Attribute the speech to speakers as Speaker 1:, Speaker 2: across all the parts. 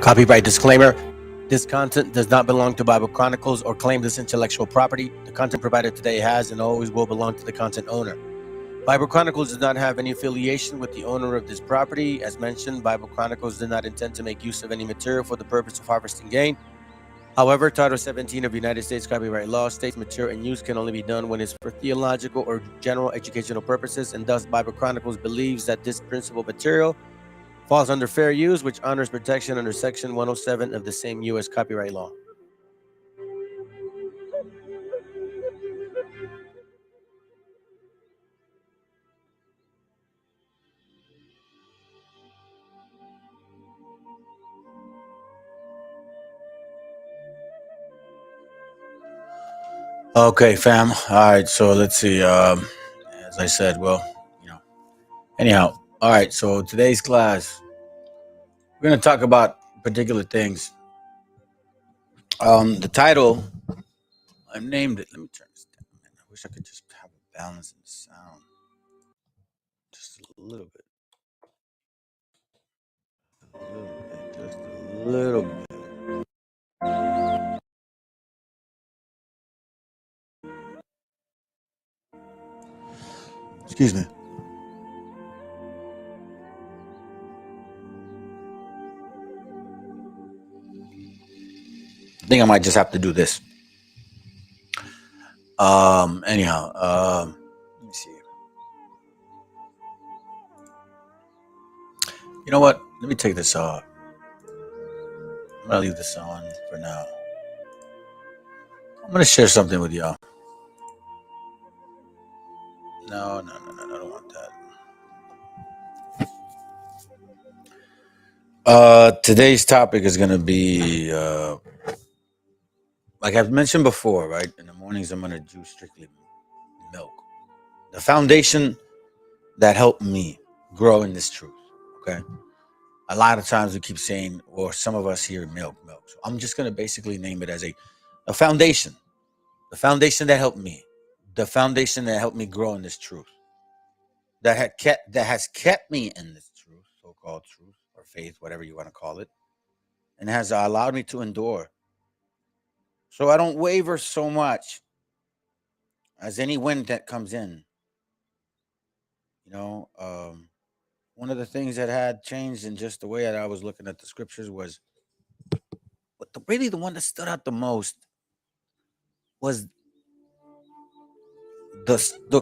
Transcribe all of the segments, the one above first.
Speaker 1: Copyright disclaimer. This content does not belong to Bible Chronicles or claim this intellectual property. The content provided today has and always will belong to the content owner. Bible Chronicles does not have any affiliation with the owner of this property. As mentioned, Bible Chronicles did not intend to make use of any material for the purpose of harvesting gain. However, Title 17 of United States copyright law states material and use can only be done when it's for theological or general educational purposes, and thus Bible Chronicles believes that this principal material falls under fair use, which honors protection under Section 107 of the same U.S. copyright law. Okay, fam. All right, so let's see. As I said, anyhow. All right, so today's class, we're going to talk about particular things. The title, I named it. Let me turn this down. I wish I could just have a balance in the sound. Just a little bit. Just a little bit. Excuse me. I think I might just have to do this. Anyhow, let me see. You know what? Let me take this off. I'm gonna leave this on for now. I'm gonna share something with y'all. No, I don't want that. Today's topic is gonna be like I've mentioned before, right? In the mornings, I'm gonna do strictly milk. The foundation that helped me grow in this truth. Okay. A lot of times we keep saying, or some of us hear milk. So I'm just gonna basically name it as a foundation. The foundation that helped me. The foundation that helped me grow in this truth. That has kept me in this truth, so-called truth or faith, whatever you want to call it, and has allowed me to endure. So I don't waver so much as any wind that comes in. One of the things that had changed in just the way that I was looking at the scriptures was, but really the one that stood out the most was the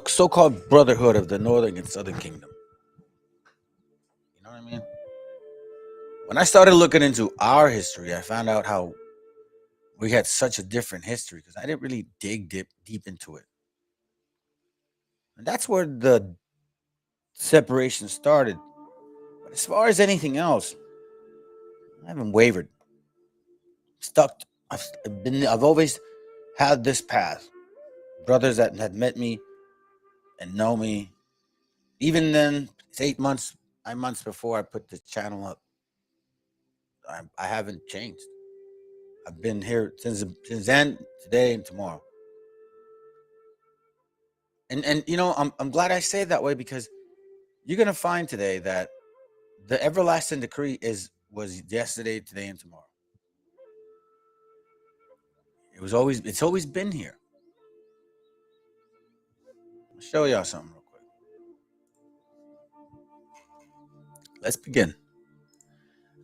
Speaker 1: so-called brotherhood of the northern and southern kingdom. You know what I mean? When I started looking into our history, I found out how we had such a different history because I didn't really dig deep into it. And that's where the separation started. But as far as anything else, I haven't wavered. Stuck. I've always had this path. Brothers that had met me and know me. Even then, it's 9 months before I put the channel up. I haven't changed. I've been here since then, today, and tomorrow. And I'm glad I say it that way because you're gonna find today that the everlasting decree was yesterday, today, and tomorrow. It's always been here. I'll show y'all something real quick. Let's begin.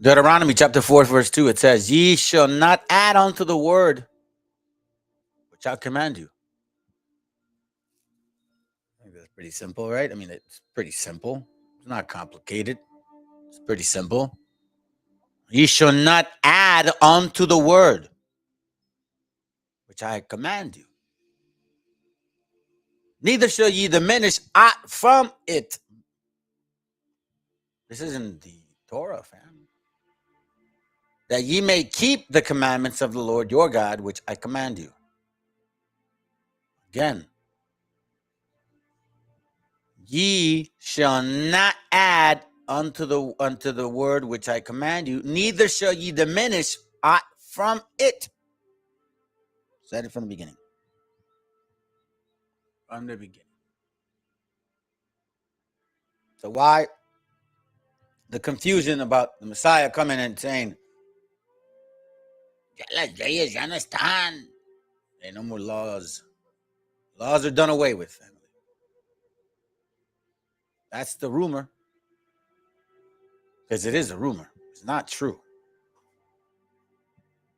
Speaker 1: Deuteronomy chapter 4, verse 2, it says, "Ye shall not add unto the word which I command you." I think that's pretty simple, right? I mean, it's pretty simple. It's not complicated. It's pretty simple. Ye shall not add unto the word which I command you. Neither shall ye diminish aught from it. This isn't the Torah, fam. That ye may keep the commandments of the Lord your God, which I command you. Again, ye shall not add unto the word which I command you, neither shall ye diminish aught from it. Said it from the beginning. From the beginning. So why the confusion about the Messiah coming and saying, Ya las leyes ya no están. There no more laws. Laws are done away with, family. That's the rumor. Because it is a rumor. It's not true.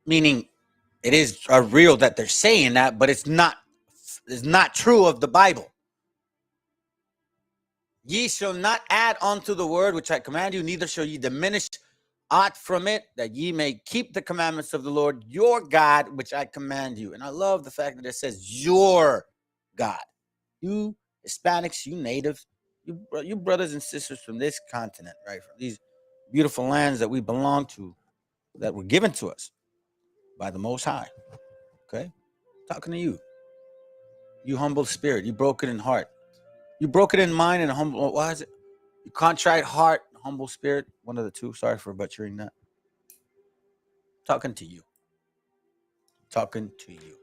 Speaker 1: Meaning, it is real that they're saying that, but it's not true of the Bible. Ye shall not add unto the word which I command you, neither shall ye diminish aught from it, that ye may keep the commandments of the Lord your God, which I command you. And I love the fact that it says your God. You Hispanics, you natives, you brothers and sisters from this continent, right? From these beautiful lands that we belong to, that were given to us by the Most High. Okay? Talking to you. You humble spirit, you broken in heart. You broken in mind and humble. Why is it? You contrite heart, humble spirit. One of the two. Sorry for butchering that. Talking to you. Talking to you.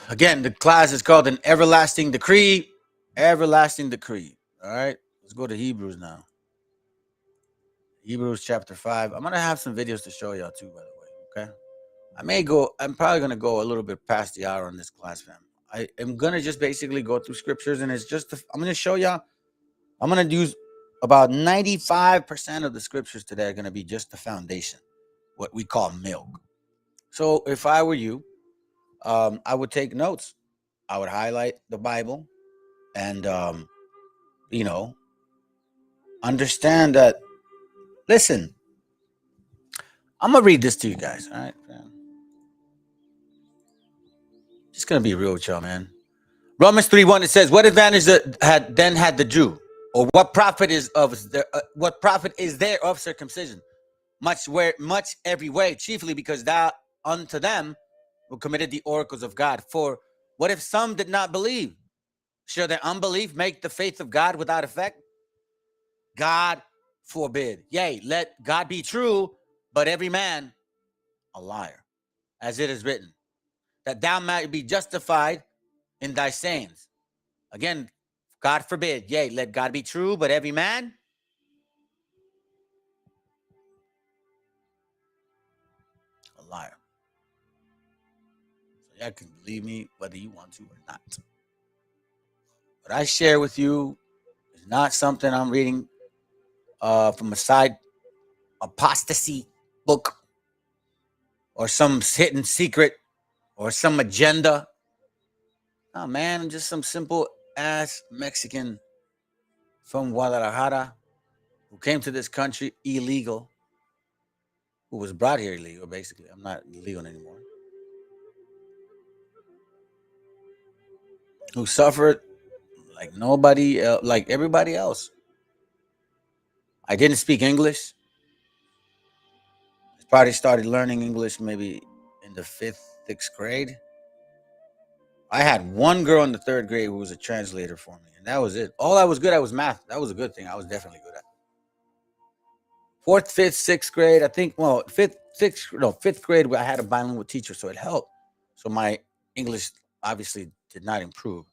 Speaker 1: Again, the class is called An Everlasting Decree. Everlasting Decree. All right. Let's go to Hebrews now. Hebrews chapter 5. I'm going to have some videos to show y'all too, by the way. Okay. I'm probably going to go a little bit past the hour on this class, fam. I am going to just basically go through scriptures, and it's just, I'm going to show y'all. I'm going to use about 95% of the scriptures today are going to be just the foundation, what we call milk. So if I were you, I would take notes. I would highlight the Bible and, understand that. Listen, I'm going to read this to you guys. All right. Just going to be real with y'all, man. Romans 3:1, it says, what advantage had the Jew? Or what profit is there of circumcision? Much every way, chiefly because thou unto them were committed the oracles of God. For what if some did not believe? Shall their unbelief make the faith of God without effect? God forbid. Yea, let God be true, but every man a liar, as it is written, that thou might be justified in thy sayings. Again, God forbid. Yea, let God be true, but every man a liar. So y'all can believe me whether you want to or not. What I share with you is not something I'm reading from a side apostasy book or some hidden secret or some agenda. No, man, I'm just some simple ass Mexican from Guadalajara who came to this country illegal, who was brought here illegal, basically. I'm not illegal anymore. Who suffered like nobody else, like everybody else. I didn't speak English. I probably started learning English maybe in the 5th, 6th grade. I had one girl in the 3rd grade who was a translator for me, and that was it. All I was good at was math. That was a good thing. I was definitely good at. 4th, 5th, 6th grade, I think. Well, 5th grade, I had a bilingual teacher, so it helped. So my English obviously did not improve.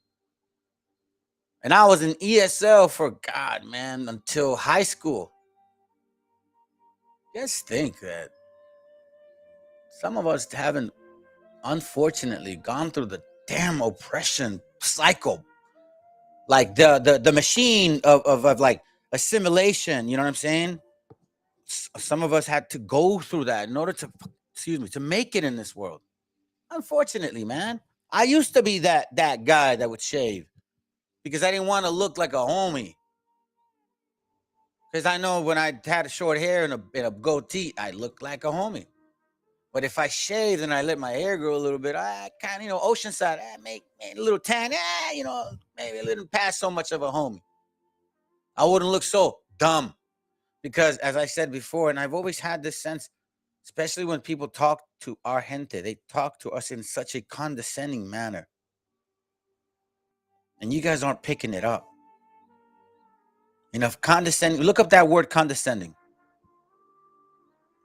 Speaker 1: And I was in ESL for God, man, until high school. Just think that some of us haven't, unfortunately, gone through the damn oppression cycle, like the machine of like assimilation. You know what I'm saying? Some of us had to go through that in order to, to make it in this world. Unfortunately, man, I used to be that guy that would shave because I didn't want to look like a homie. Because I know when I had short hair and a goatee, I looked like a homie. But if I shaved and I let my hair grow a little bit, I kind of, Oceanside, I make a little tan, maybe I didn't pass so much of a homie. I wouldn't look so dumb because, as I said before, and I've always had this sense, especially when people talk to our gente, they talk to us in such a condescending manner. And you guys aren't picking it up. Condescending, look up that word condescending.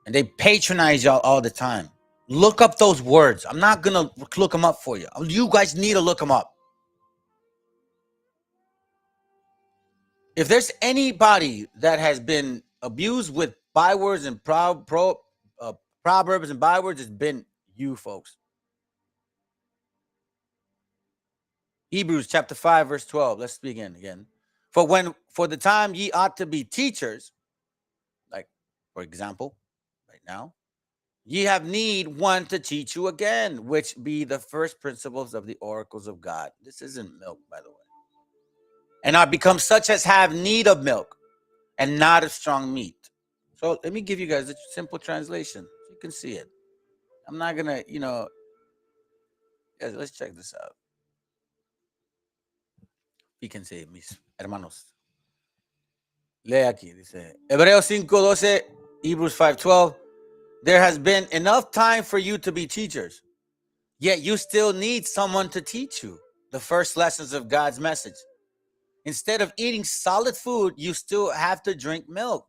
Speaker 1: And they patronize y'all all the time. Look up those words. I'm not going to look them up for you. You guys need to look them up. If there's anybody that has been abused with bywords and proverbs and bywords, it's been you folks. Hebrews chapter 5, verse 12. Let's begin again. For the time ye ought to be teachers, like for example, right now, ye have need one to teach you again, which be the first principles of the oracles of God. This isn't milk, by the way. And are become such as have need of milk and not of strong meat. So let me give you guys a simple translation so you can see it. I'm not gonna, guys, let's check this out. Fíjense, mis hermanos. Lee aquí, dice Hebreos 5:12, Hebrews 5:12. There has been enough time for you to be teachers, yet you still need someone to teach you the first lessons of God's message. Instead of eating solid food, you still have to drink milk.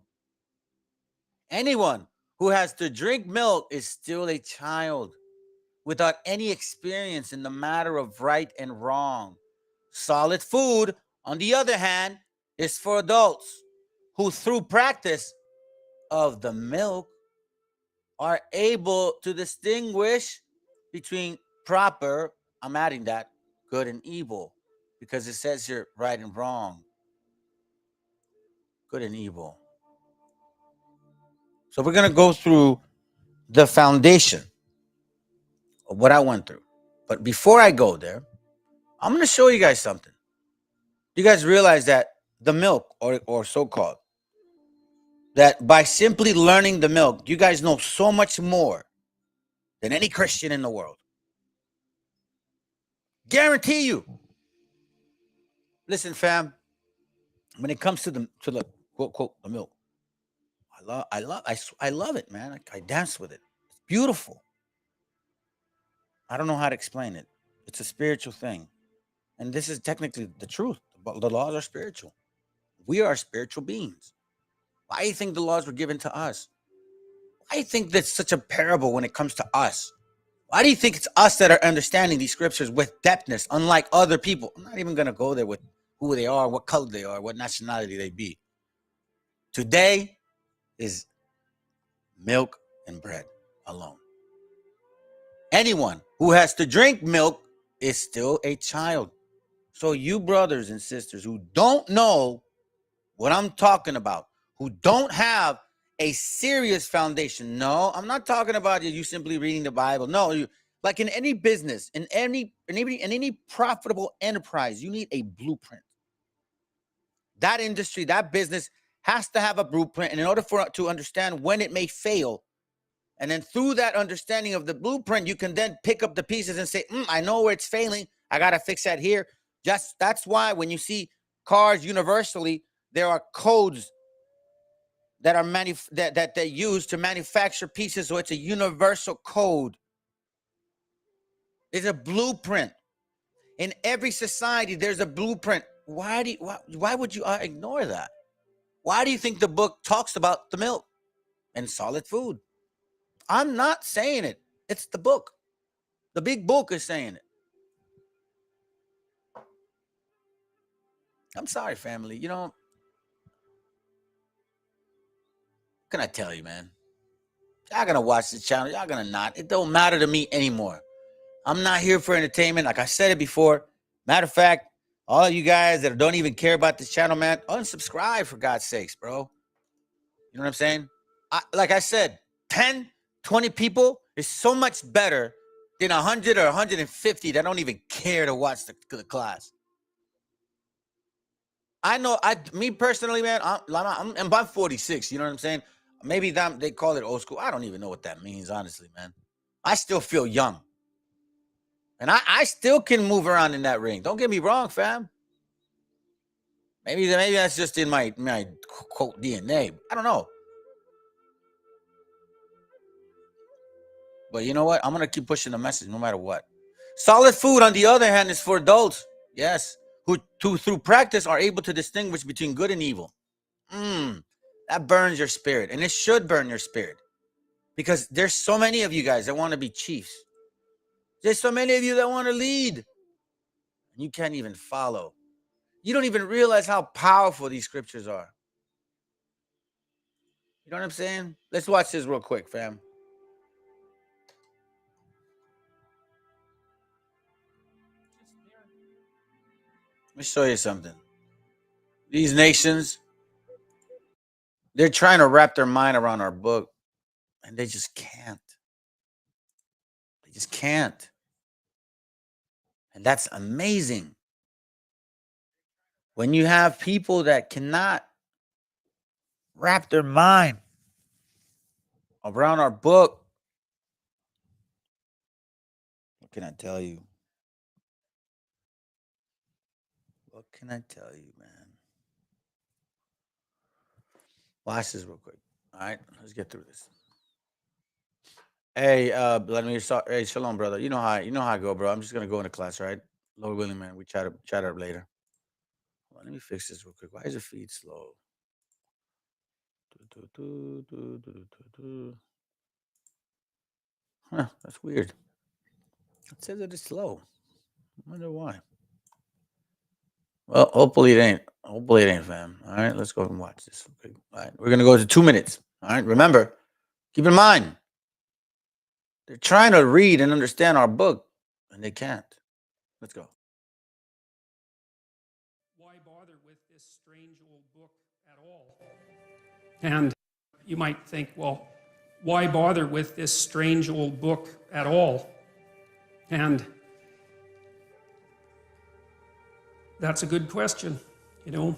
Speaker 1: Anyone who has to drink milk is still a child without any experience in the matter of right and wrong. Solid food, on the other hand, is for adults who, through practice of the milk, are able to distinguish between proper, I'm adding that, good and evil, because it says here right and wrong, good and evil. So we're going to go through the foundation of what I went through. But before I go there, I'm going to show you guys something. You guys realize that the milk, or so-called, that by simply learning the milk, you guys know so much more than any Christian in the world. Guarantee you. Listen, fam, when it comes to the quote the milk, I love it, man. I dance with it. It's beautiful. I don't know how to explain it. It's a spiritual thing. And this is technically the truth. The laws are spiritual. We are spiritual beings. Why do you think the laws were given to us? Why do you think that's such a parable when it comes to us? Why do you think it's us that are understanding these scriptures with depthness, unlike other people? I'm not even going to go there with who they are, what color they are, what nationality they be. Today is milk and bread alone. Anyone who has to drink milk is still a child. So you brothers and sisters who don't know what I'm talking about, who don't have a serious foundation. No, I'm not talking about you simply reading the Bible. No, like in any business, in any profitable enterprise, you need a blueprint. That industry, that business has to have a blueprint, and in order for it to understand when it may fail, and then through that understanding of the blueprint, you can then pick up the pieces and say, I know where it's failing. I got to fix that here. That's why when you see cars universally, there are codes that are that they use to manufacture pieces. So it's a universal code. It's a blueprint. In every society, there's a blueprint. Why would you ignore that? Why do you think the book talks about the milk and solid food? I'm not saying it. It's the book. The big book is saying it. I'm sorry, family. What can I tell you, man? Y'all gonna watch the channel. Y'all gonna not. It don't matter to me anymore. I'm not here for entertainment. Like I said it before. Matter of fact, all of you guys that don't even care about this channel, man, unsubscribe for God's sakes, bro. You know what I'm saying? Like I said, 10, 20 people is so much better than 100 or 150 that don't even care to watch the class. I know, me personally, man, I'm 46. You know what I'm saying? Maybe they call it old school. I don't even know what that means, honestly, man. I still feel young. And I still can move around in that ring. Don't get me wrong, fam. Maybe that's just in my quote DNA. I don't know. But you know what? I'm going to keep pushing the message no matter what. Solid food, on the other hand, is for adults. Yes. Who through practice are able to distinguish between good and evil. That burns your spirit. And it should burn your spirit. Because there's so many of you guys that want to be chiefs. There's so many of you that want to lead. And you can't even follow. You don't even realize how powerful these scriptures are. You know what I'm saying? Let's watch this real quick, fam. Let me show you something. These nations, they're trying to wrap their mind around our book, and they just can't. They just can't. And that's amazing. When you have people that cannot wrap their mind around our book, what can I tell you? What can I tell you, man? Watch this real quick. All right, let's get through this. Hey, let me start. Hey, shalom, brother. You know how I go, bro. I'm just gonna go into class, right? Lord willing, man. We chat up later. Hold on, let me fix this real quick. Why is your feed slow? Huh, that's weird. It says that it's slow. I wonder why. Well, hopefully it ain't. Hopefully it ain't, fam. All right, let's go and watch this. Okay. All right, we're gonna go to 2 minutes. All right, remember, keep in mind, they're trying to read and understand our book, and they can't. Let's go.
Speaker 2: Why bother with this strange old book at all? And you might think, well, why bother with this strange old book at all? And that's a good question, you know.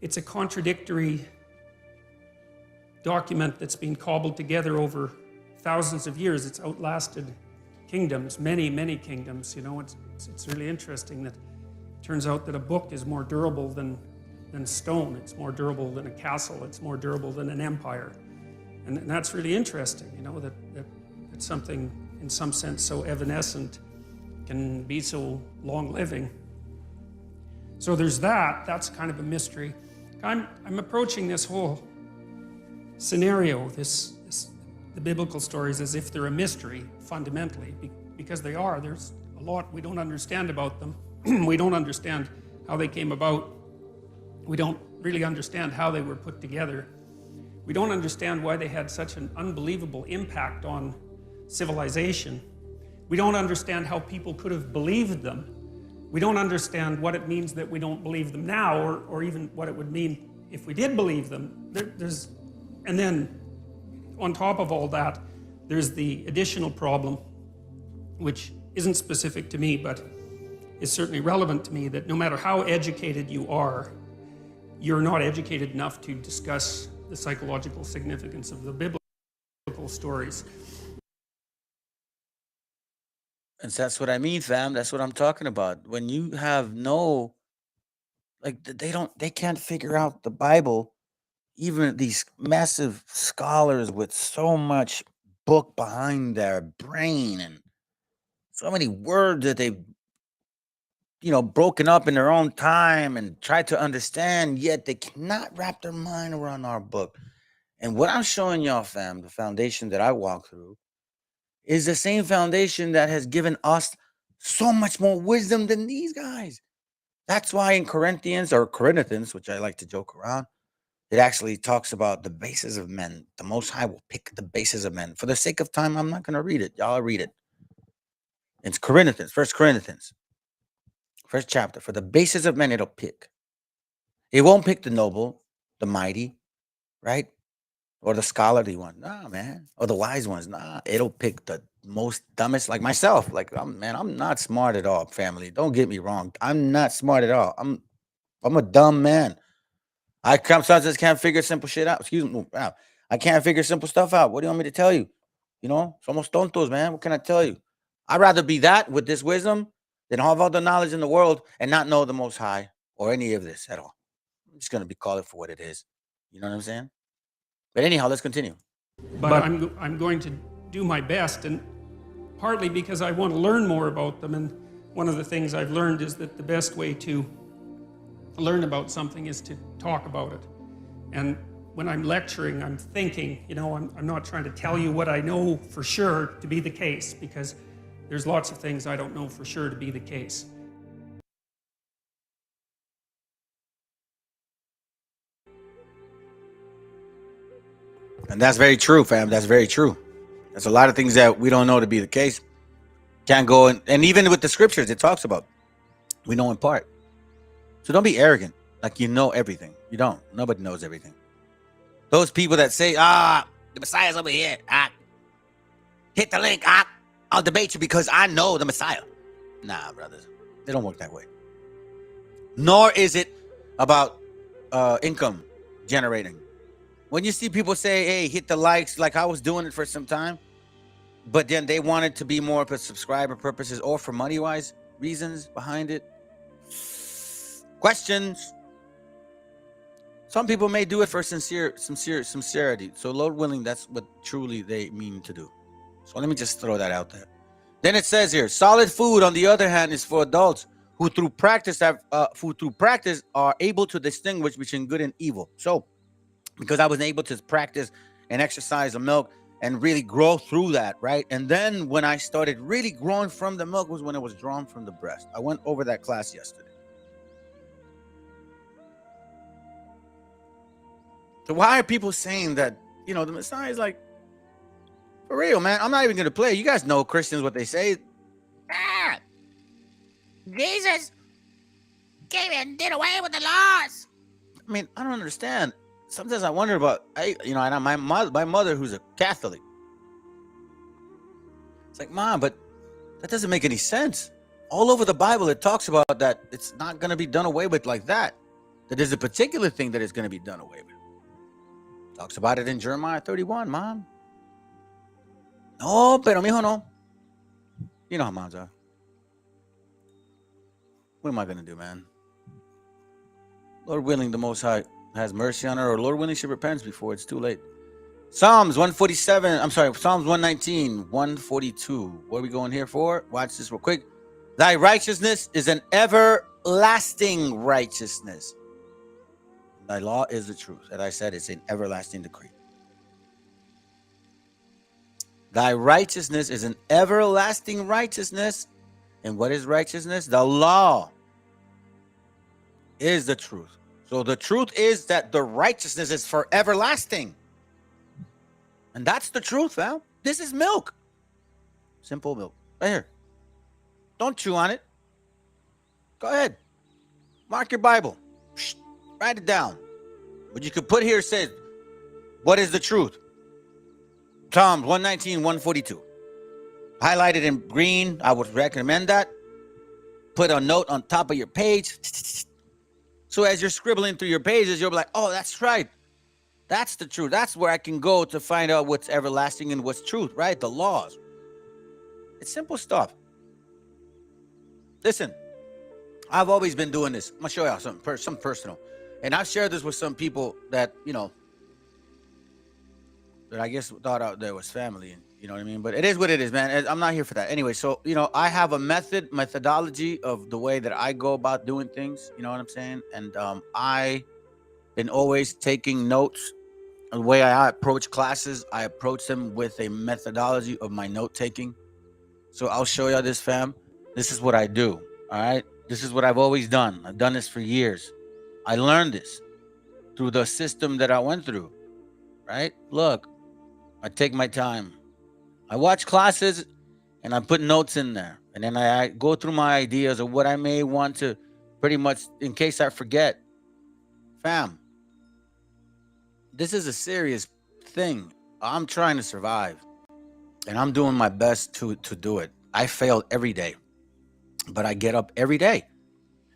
Speaker 2: It's a contradictory document that's been cobbled together over thousands of years. It's outlasted kingdoms, many, many kingdoms. You know, it's really interesting that it turns out that a book is more durable than stone. It's more durable than a castle. It's more durable than an empire. And that's really interesting, you know, that something in some sense so evanescent can be so long-living. So there's that's kind of a mystery. I'm approaching this whole scenario, the biblical stories, as if they're a mystery, fundamentally, because they are. There's a lot we don't understand about them. We don't understand how they came about. We don't really understand how they were put together. We don't understand why they had such an unbelievable impact on civilization. We don't understand how people could have believed them. We don't understand what it means that we don't believe them now, or even what it would mean if we did believe them. And then, on top of all that, there's the additional problem, which isn't specific to me, but is certainly relevant to me, that no matter how educated you are, you're not educated enough to discuss the psychological significance of the biblical stories.
Speaker 1: And that's what I mean, fam. That's what I'm talking about. When you have they can't figure out the Bible. Even these massive scholars with so much book behind their brain and so many words that they've, broken up in their own time and tried to understand, yet they cannot wrap their mind around our book. And what I'm showing y'all, fam, the foundation that I walk through, is the same foundation that has given us so much more wisdom than these guys. That's why in Corinthians, which I like to joke around, it actually talks about the bases of men. The Most High will pick the bases of men. For the sake of time, I'm not going to read it. Y'all read it. It's Corinthians, First Corinthians, first chapter. For the bases of men, it'll pick. It won't pick the noble, the mighty, right? Or the scholarly one. Nah, man. Or the wise ones. Nah, it'll pick the most dumbest, like myself. Like, I'm not smart at all, family. Don't get me wrong. I'm not smart at all. I'm a dumb man. I sometimes can't figure simple shit out. Excuse me. Wow. I can't figure simple stuff out. What do you want me to tell you? Somos tontos, man. What can I tell you? I'd rather be that with this wisdom than have all the knowledge in the world and not know the Most High or any of this at all. I'm just going to be called it for what it is. You know what I'm saying? But anyhow, let's continue.
Speaker 2: But I'm going to do my best, and partly because I want to learn more about them. And one of the things I've learned is that the best way to learn about something is to talk about it. And when I'm lecturing, I'm thinking, I'm not trying to tell you what I know for sure to be the case, because there's lots of things I don't know for sure to be the case.
Speaker 1: And that's very true, fam. That's very true. There's a lot of things that we don't know to be the case. Can't go and even with the scriptures, it talks about We know in part. So don't be arrogant. Like you know everything. You don't. Nobody knows everything. Those people that say, the Messiah's over here. Hit the link. I'll debate you because I know the Messiah. Nah, brothers. They don't work that way. Nor is it about income generating. When you see people say, hey, hit the likes, like I was doing it for some time, but then they want it to be more for subscriber purposes or for money-wise reasons behind it. Questions. Some people may do it for sincerity. So Lord willing, that's what truly they mean to do. So let me just throw that out there. Then it says here, solid food, on the other hand, is for adults who through practice are able to distinguish between good and evil. So because I was able to practice and exercise the milk and really grow through that, right? And then when I started really growing from the milk was when it was drawn from the breast. I went over that class yesterday. So why are people saying that, the Messiah is like, for real, man, I'm not even going to play. You guys know Christians, what they say. Jesus came and did away with the laws. I mean, I don't understand. Sometimes I wonder about, my mother who's a Catholic. It's like, Mom, but that doesn't make any sense. All over the Bible, it talks about that it's not going to be done away with like that. That there's a particular thing that is going to be done away with. Talks about it in Jeremiah 31, Mom. No, pero mijo, no. You know how moms are. What am I going to do, man? Lord willing, the Most High has mercy on her, or Lord willing, she repents before it's too late. Psalms 119, 142. What are we going here for? Watch this real quick. Thy righteousness is an everlasting righteousness. Thy law is the truth. As I said, it's an everlasting decree. Thy righteousness is an everlasting righteousness. And what is righteousness? The law is the truth. So the truth is that the righteousness is for everlasting. And that's the truth, fam. This is milk. Simple milk. Right here. Don't chew on it. Go ahead. Mark your Bible. Write it down. What you could put here says, what is the truth? Psalms 119, 142. Highlighted in green. I would recommend that. Put a note on top of your page. So as you're scribbling through your pages, you'll be like, oh, that's right. That's the truth. That's where I can go to find out what's everlasting and what's truth, right? The laws. It's simple stuff. Listen, I've always been doing this. I'm going to show y'all something personal. And I've shared this with some people that, that I guess thought out there was family. And you know what I mean? But it is what it is, man. I'm not here for that. Anyway, so, I have a methodology of the way that I go about doing things. You know what I'm saying? And I been always taking notes. The way I approach classes, I approach them with a methodology of my note taking. So I'll show y'all this, fam. This is what I do. All right. This is what I've always done. I've done this for years. I learned this through the system that I went through. Right? Look, I take my time. I watch classes and I put notes in there. And then I go through my ideas of what I may want to pretty much in case I forget. Fam, this is a serious thing. I'm trying to survive. And I'm doing my best to do it. I fail every day. But I get up every day.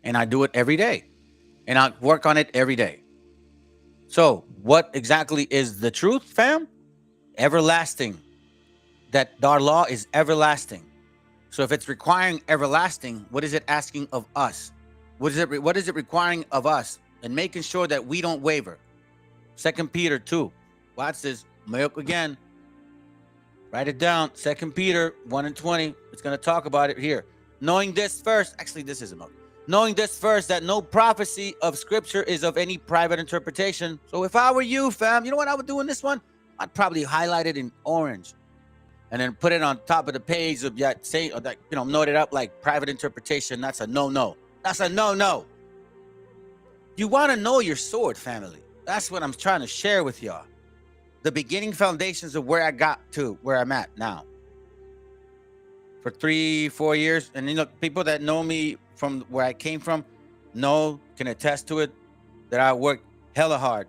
Speaker 1: And I do it every day. And I work on it every day. So what exactly is the truth, fam? Everlasting. That our law is everlasting. So if it's requiring everlasting, what is it asking of us? What is it requiring of us? And making sure that we don't waver. 2 Peter 2. Watch this. Milk again. Write it down. 2 Peter 1 and 20. It's going to talk about it here. Knowing this first. Actually, this isn't milk. Knowing this first, that no prophecy of scripture is of any private interpretation. So if I were you, fam, you know what I would do in this one? I'd probably highlight it in orange. And then put it on top of the page of that, say, or that, note it up like private interpretation. That's a no-no. That's a no-no. You want to know your sword, family. That's what I'm trying to share with y'all. The beginning foundations of where I got to where I'm at now. For 3-4 years. And look, people that know me from where I came from know, can attest to it, that I worked hella hard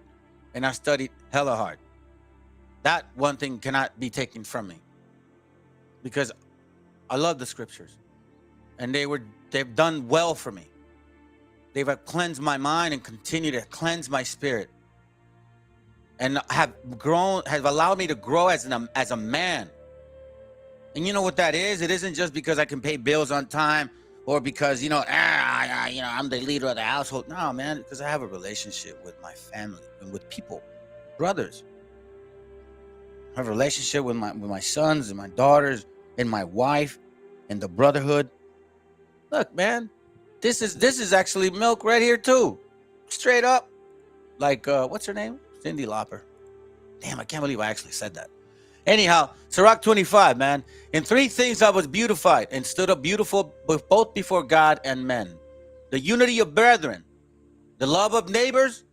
Speaker 1: and I studied hella hard. That one thing cannot be taken from me because I love the scriptures and they've done well for me. They've cleansed my mind and continue to cleanse my spirit and have allowed me to grow as a man. And you know what that is? It isn't just because I can pay bills on time or because, I'm the leader of the household. No, man, because I have a relationship with my family and with people, brothers. I have a relationship with my sons and my daughters and my wife and the brotherhood. Look, man, this is actually milk right here too. Straight up. Like, what's her name? Cyndi Lauper. Damn, I can't believe I actually said that. Anyhow, Sirach 25, man. In 3 things I was beautified and stood up beautiful both before God and men. The unity of brethren, the love of neighbors,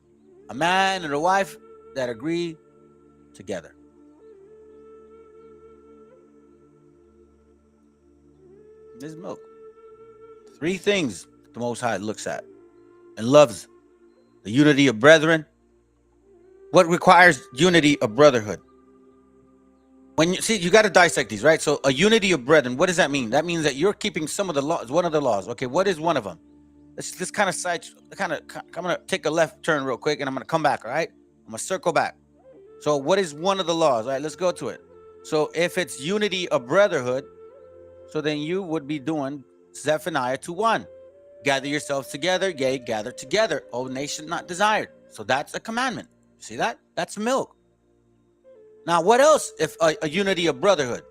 Speaker 1: a man and a wife that agree together. This is milk. 3 things the Most High looks at and loves. The unity of brethren. What requires unity of brotherhood? When you see, you got to dissect these, right? So a unity of brethren, what does that mean? That means that you're keeping some of the laws, one of the laws. Okay, what is one of them? Let's kind of I'm going to take a left turn real quick and I'm going to come back, all right? I'm going to circle back. So what is one of the laws? All right, let's go to it. So if it's unity of brotherhood, so then you would be doing Zephaniah 2:1. Gather yourselves together, yea, gather together, O nation not desired. So that's a commandment. See that? That's milk. Now, what else if a unity of brotherhood?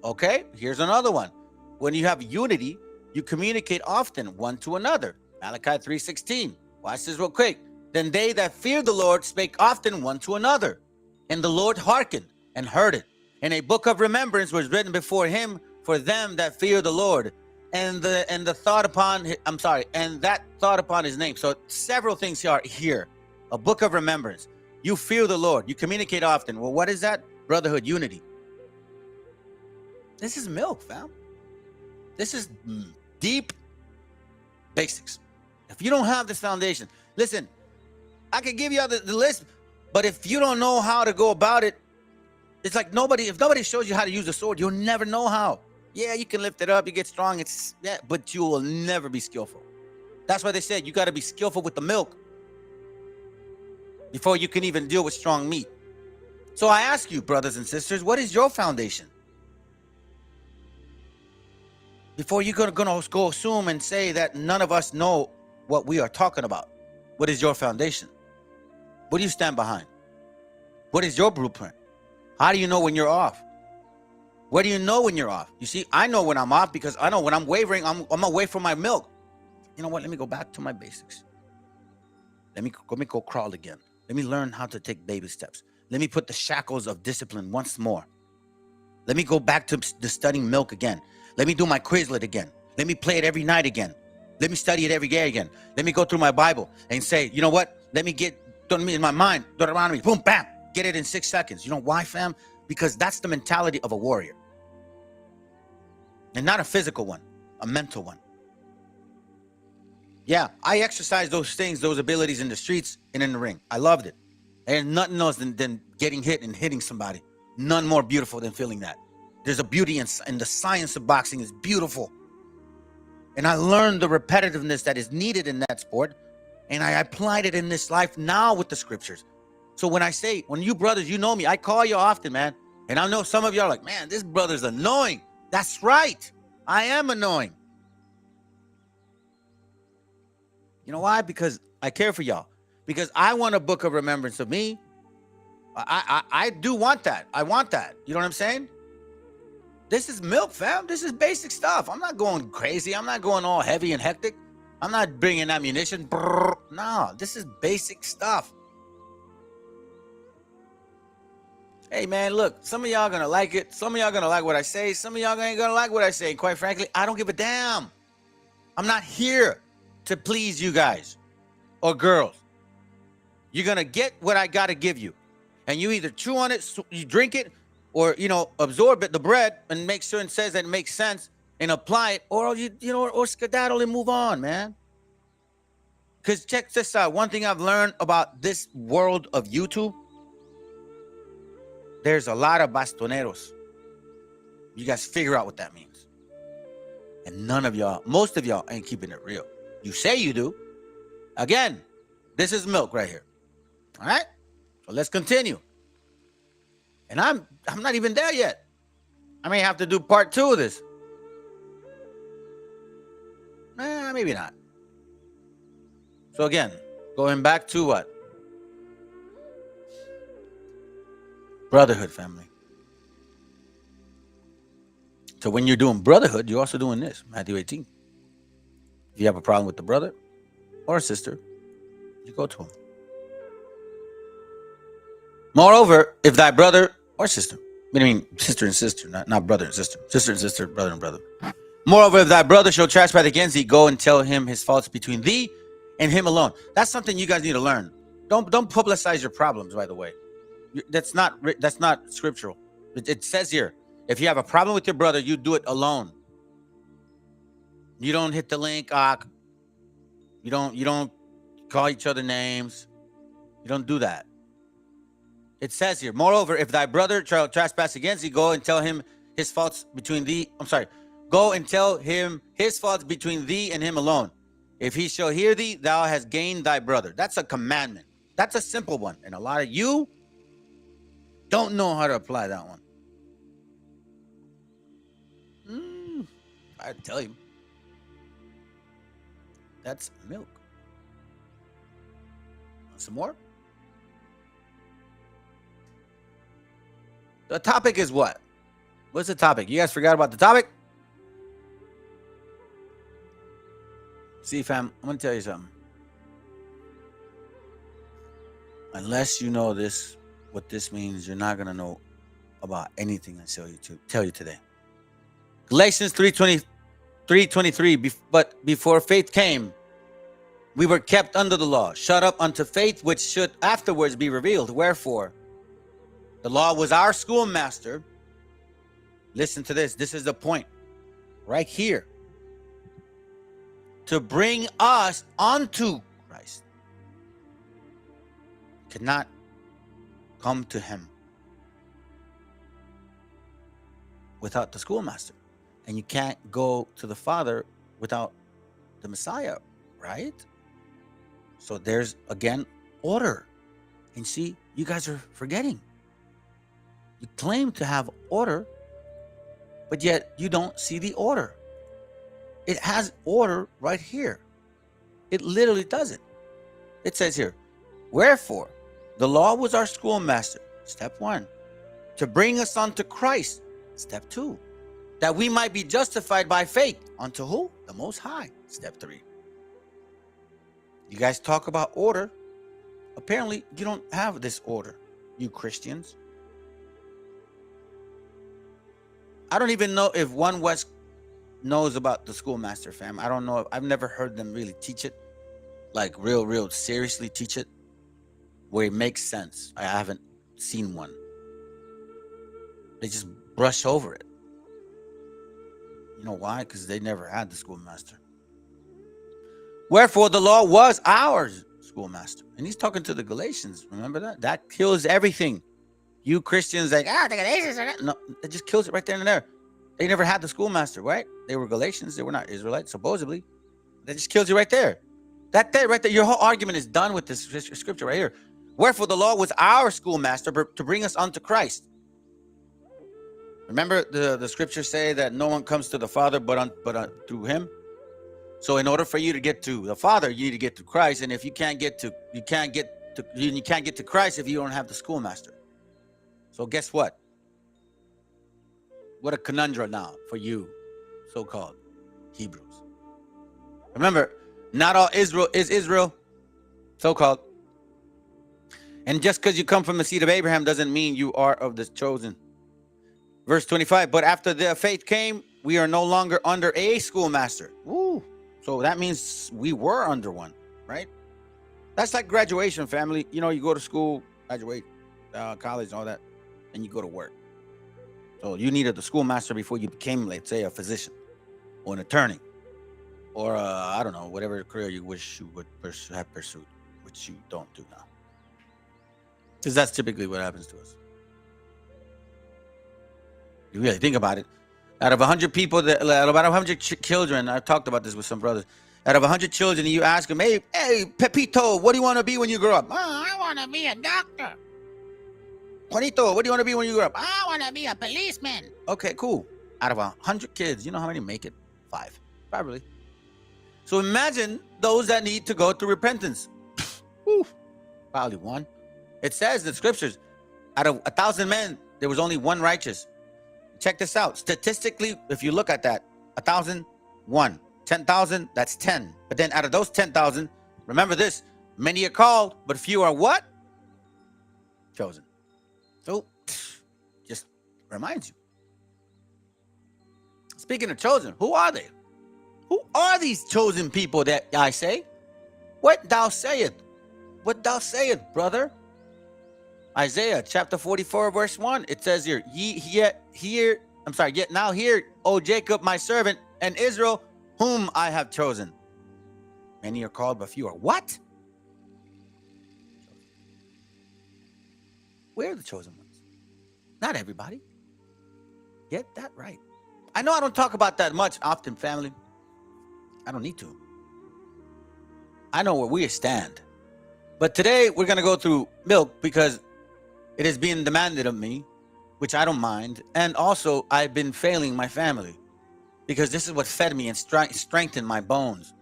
Speaker 1: Okay, here's another one. When you have unity, you communicate often one to another. Malachi 3:16. Watch this real quick. Then they that feared the Lord spake often one to another, and the Lord hearkened and heard it. And a book of remembrance was written before him for them that fear the Lord, and that thought upon his name. So several things are here. A book of remembrance. You fear the Lord. You communicate often. Well, what is that? Brotherhood, unity. This is milk, fam. This is deep basics. If you don't have this foundation, listen, I can give you the list, but if you don't know how to go about it, it's like if nobody shows you how to use a sword, you'll never know how. Yeah, you can lift it up, you get strong, but you will never be skillful. That's why they said you got to be skillful with the milk before you can even deal with strong meat. So I ask you, brothers and sisters, what is your foundation? Before you're going to go assume and say that none of us know what we are talking about. What is your foundation? What do you stand behind? What is your blueprint? How do you know when you're off? Where do you know when you're off? You see, I know when I'm off because I know when I'm wavering, I'm away from my milk. You know what? Let me go back to my basics. Let me go crawl again. Let me learn how to take baby steps. Let me put the shackles of discipline once more. Let me go back to the studying milk again. Let me do my Quizlet again. Let me play it every night again. Let me study it every day again. Let me go through my Bible and say, you know what? Let me get in my mind, Deuteronomy, boom, bam, get it in 6 seconds. You know why, fam? Because that's the mentality of a warrior. And not a physical one, a mental one. Yeah, I exercised those things, those abilities in the streets and in the ring. I loved it. And nothing else than getting hit and hitting somebody. None more beautiful than feeling that. There's a beauty in the science of boxing is beautiful. And I learned the repetitiveness that is needed in that sport. And I applied it in this life now with the scriptures. So when you brothers, you know me, I call you often, man. And I know some of you are like, man, this brother's annoying. That's right. I am annoying. You know why? Because I care for y'all. Because I want a book of remembrance of me. I do want that. I want that. You know what I'm saying? This is milk, fam. This is basic stuff. I'm not going crazy. I'm not going all heavy and hectic. I'm not bringing ammunition. Brrr. No, this is basic stuff. Hey, man, look, some of y'all gonna like it. Some of y'all gonna like what I say. Some of y'all ain't gonna like what I say. And quite frankly, I don't give a damn. I'm not here to please you guys or girls. You're gonna get what I gotta give you. And you either chew on it, you drink it, or, absorb it, the bread, and make sure it says that it makes sense, and apply it, or or skedaddle and move on, man. Because check this out. One thing I've learned about this world of YouTube, there's a lot of bastoneros. You guys figure out what that means. And most of y'all ain't keeping it real. You say you do. Again, this is milk right here. All right? So let's continue. And I'm not even there yet. I may have to do part 2 of this. Maybe not. So again, going back to what? Brotherhood, family. So when you're doing brotherhood, you're also doing this, Matthew 18. If you have a problem with the brother or a sister, you go to him. Moreover, if thy brother or sister, I mean sister and sister, not brother and sister, sister and sister, brother and brother. Moreover, if thy brother shall trespass against thee, go and tell him his faults between thee and him alone. That's something you guys need to learn. Don't publicize your problems, by the way. That's not scriptural. It says here, if you have a problem with your brother, you do it alone. You don't hit the link. You don't call each other names. You don't do that. It says here, moreover, if thy brother shall trespass against thee, go and tell him his faults between thee. Go and tell him his faults between thee and him alone. If he shall hear thee, thou hast gained thy brother. That's a commandment. That's a simple one. And a lot of you don't know how to apply that one. I tell you. That's milk. Want some more? The topic is what? What's the topic? You guys forgot about the topic? See, fam, I'm going to tell you something. Unless you know this, what this means, you're not going to know about anything I tell you today. Galatians 3:23, but before faith came, we were kept under the law, shut up unto faith, which should afterwards be revealed. Wherefore, the law was our schoolmaster. Listen to this. This is the point right here. To bring us unto Christ. Cannot come to him without the schoolmaster. And you can't go to the Father without the Messiah, right? So there's, again, order. And see, you guys are forgetting. You claim to have order, but yet you don't see the order. It has order right here. It literally does it. It says here, wherefore, the law was our schoolmaster, step 1, to bring us unto Christ, step 2, that we might be justified by faith. Unto who? The Most High, step 3. You guys talk about order. Apparently, you don't have this order, you Christians. I don't even know if One West knows about the schoolmaster, fam. I don't know. I've never heard them really teach it, like real seriously teach it, where it makes sense. I haven't seen one. They just brush over it. You know why? Because they never had the schoolmaster. Wherefore the law was our schoolmaster. And he's talking to the Galatians. Remember that? That kills everything. You Christians like, the Galatians are not. No, it just kills it right there and there. They never had the schoolmaster, right? They were Galatians. They were not Israelites, supposedly. That just kills you right there. That there, right there. Your whole argument is done with this scripture right here. Wherefore the law was our schoolmaster to bring us unto Christ. Remember the scriptures say that no one comes to the Father but through him. So in order for you to get to the Father, you need to get to Christ. And if you can't get to Christ if you don't have the schoolmaster. So guess what? What a conundrum now for you, so-called Hebrews. Remember, not all Israel is Israel, so-called. And just because you come from the seed of Abraham doesn't mean you are of the chosen. Verse 25, but after the faith came, we are no longer under a schoolmaster. Woo. So that means we were under one, right? That's like graduation, family. You know, you go to school, graduate, college, and all that, and you go to work. So you needed the schoolmaster before you became, let's say, a physician. or an attorney, or I don't know, whatever career you wish you would have pursued, which you don't do now. Because that's typically what happens to us. You really think about it. Out of 100 people, about 100 children, I've talked about this with some brothers. Out of 100 children, you ask them, hey, Pepito, what do you want to be when you grow up? Oh, I want to be a doctor. Juanito, what do you want to be when you grow up? I want to be a policeman. Okay, cool. Out of 100 kids, you know how many make it? 5. Probably. So imagine those that need to go through repentance. Whew, probably 1. It says in the scriptures, out of 1,000 men, there was only 1 righteous. Check this out. Statistically, if you look at that, 1,000, 1. 10,000, that's 10. But then out of those 10,000, remember this, many are called, but few are what? Chosen. So, just reminds you. Speaking of chosen, who are they? Who are these chosen people that I say? What thou sayest? What thou sayest, brother? Isaiah chapter 44, verse 1. It says here, yet now hear, O Jacob, my servant, and Israel, whom I have chosen. Many are called, but few are what? We're the chosen ones. Not everybody. Get that right. I know I don't talk about that much often, family. I don't need to. I know where we stand. But today we're going to go through milk because it is being demanded of me, which I don't mind. And also I've been failing my family because this is what fed me and strengthened my bones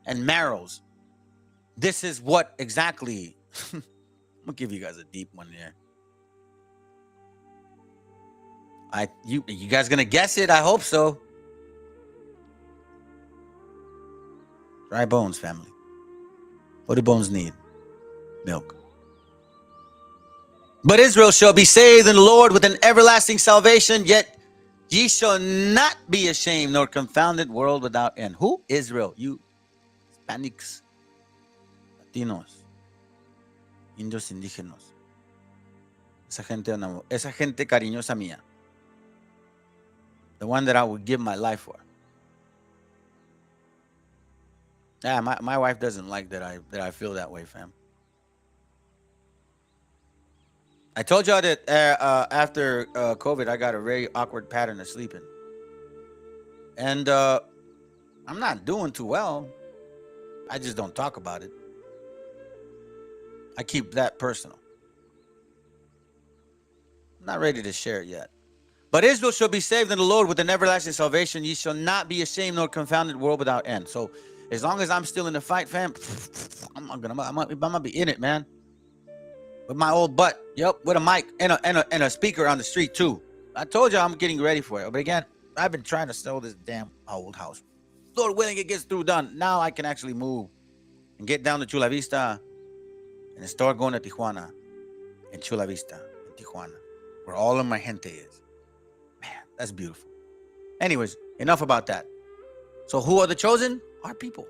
Speaker 1: and marrows. This is what exactly. I'm going to give you guys a deep one here. You guys going to guess it? I hope so. Dry bones, family. What do bones need? Milk. But Israel shall be saved in the Lord with an everlasting salvation, yet ye shall not be ashamed nor confounded, world without end. Who? Israel. You Hispanics, Latinos, Indios indígenas. Esa gente cariñosa mía. The one that I would give my life for. Yeah, my wife doesn't like that I feel that way, fam. I told y'all that after COVID, I got a very awkward pattern of sleeping. And I'm not doing too well. I just don't talk about it. I keep that personal. I'm not ready to share it yet. But Israel shall be saved in the Lord with an everlasting salvation. Ye shall not be ashamed nor confounded, world without end. So as long as I'm still in the fight, fam, I'm gonna be in it, man. With my old butt, yep, with a mic and a speaker on the street too. I told you I'm getting ready for it. But again, I've been trying to sell this damn old house. Lord willing, it gets through done. Now I can actually move and get down to Chula Vista and start going to Tijuana and Chula Vista and Tijuana, where all of my gente is. Man, that's beautiful. Anyways, enough about that. So who are the chosen? Our people.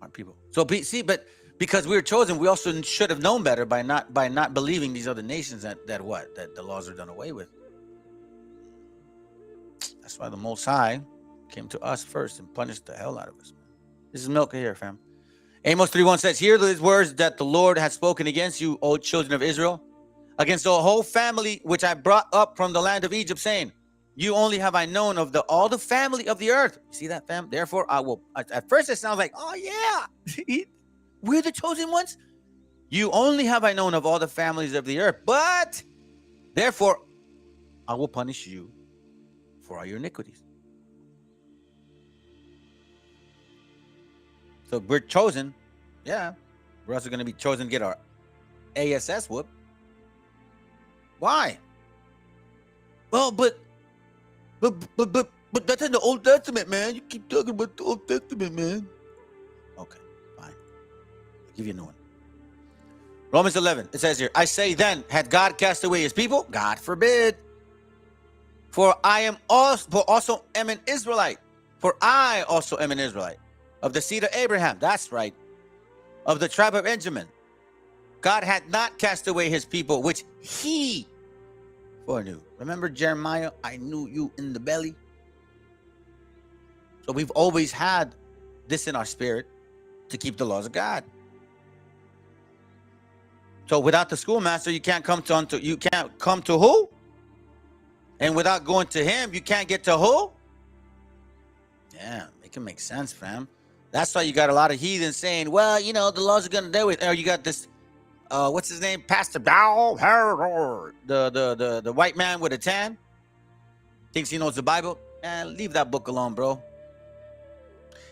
Speaker 1: Our people. So see, but because we were chosen, we also should have known better by not believing these other nations that the laws are done away with. That's why the Most High came to us first and punished the hell out of us. This is milk here, fam. Amos 3:1 says, hear these words that the Lord has spoken against you, O children of Israel, against the whole family which I brought up from the land of Egypt, saying, you only have I known of all the family of the earth. You see that, fam? Therefore, I will. At first, it sounds like, oh yeah, we're the chosen ones. You only have I known of all the families of the earth, but therefore, I will punish you for all your iniquities. So we're chosen. Yeah, we're also going to be chosen to get our ASS whooped. Why? Well, but that's in the Old Testament, man. You keep talking about the Old Testament, man. Okay, fine. I'll give you a new one. Romans 11, it says here, I say then, had God cast away his people? God forbid. For I also am an Israelite. For I also am an Israelite. Of the seed of Abraham. That's right. Of the tribe of Benjamin. God had not cast away his people, which he foreknew. Remember Jeremiah? I knew you in the belly. So we've always had this in our spirit to keep the laws of God. So without the schoolmaster, you can't come to who? And without going to him, you can't get to who? Yeah, it can make sense, fam. That's why you got a lot of heathens saying, well, you know, the laws are gonna do it. Or you got this what's his name? Pastor Bow, the white man with a tan. Thinks he knows the Bible. Leave that book alone, bro.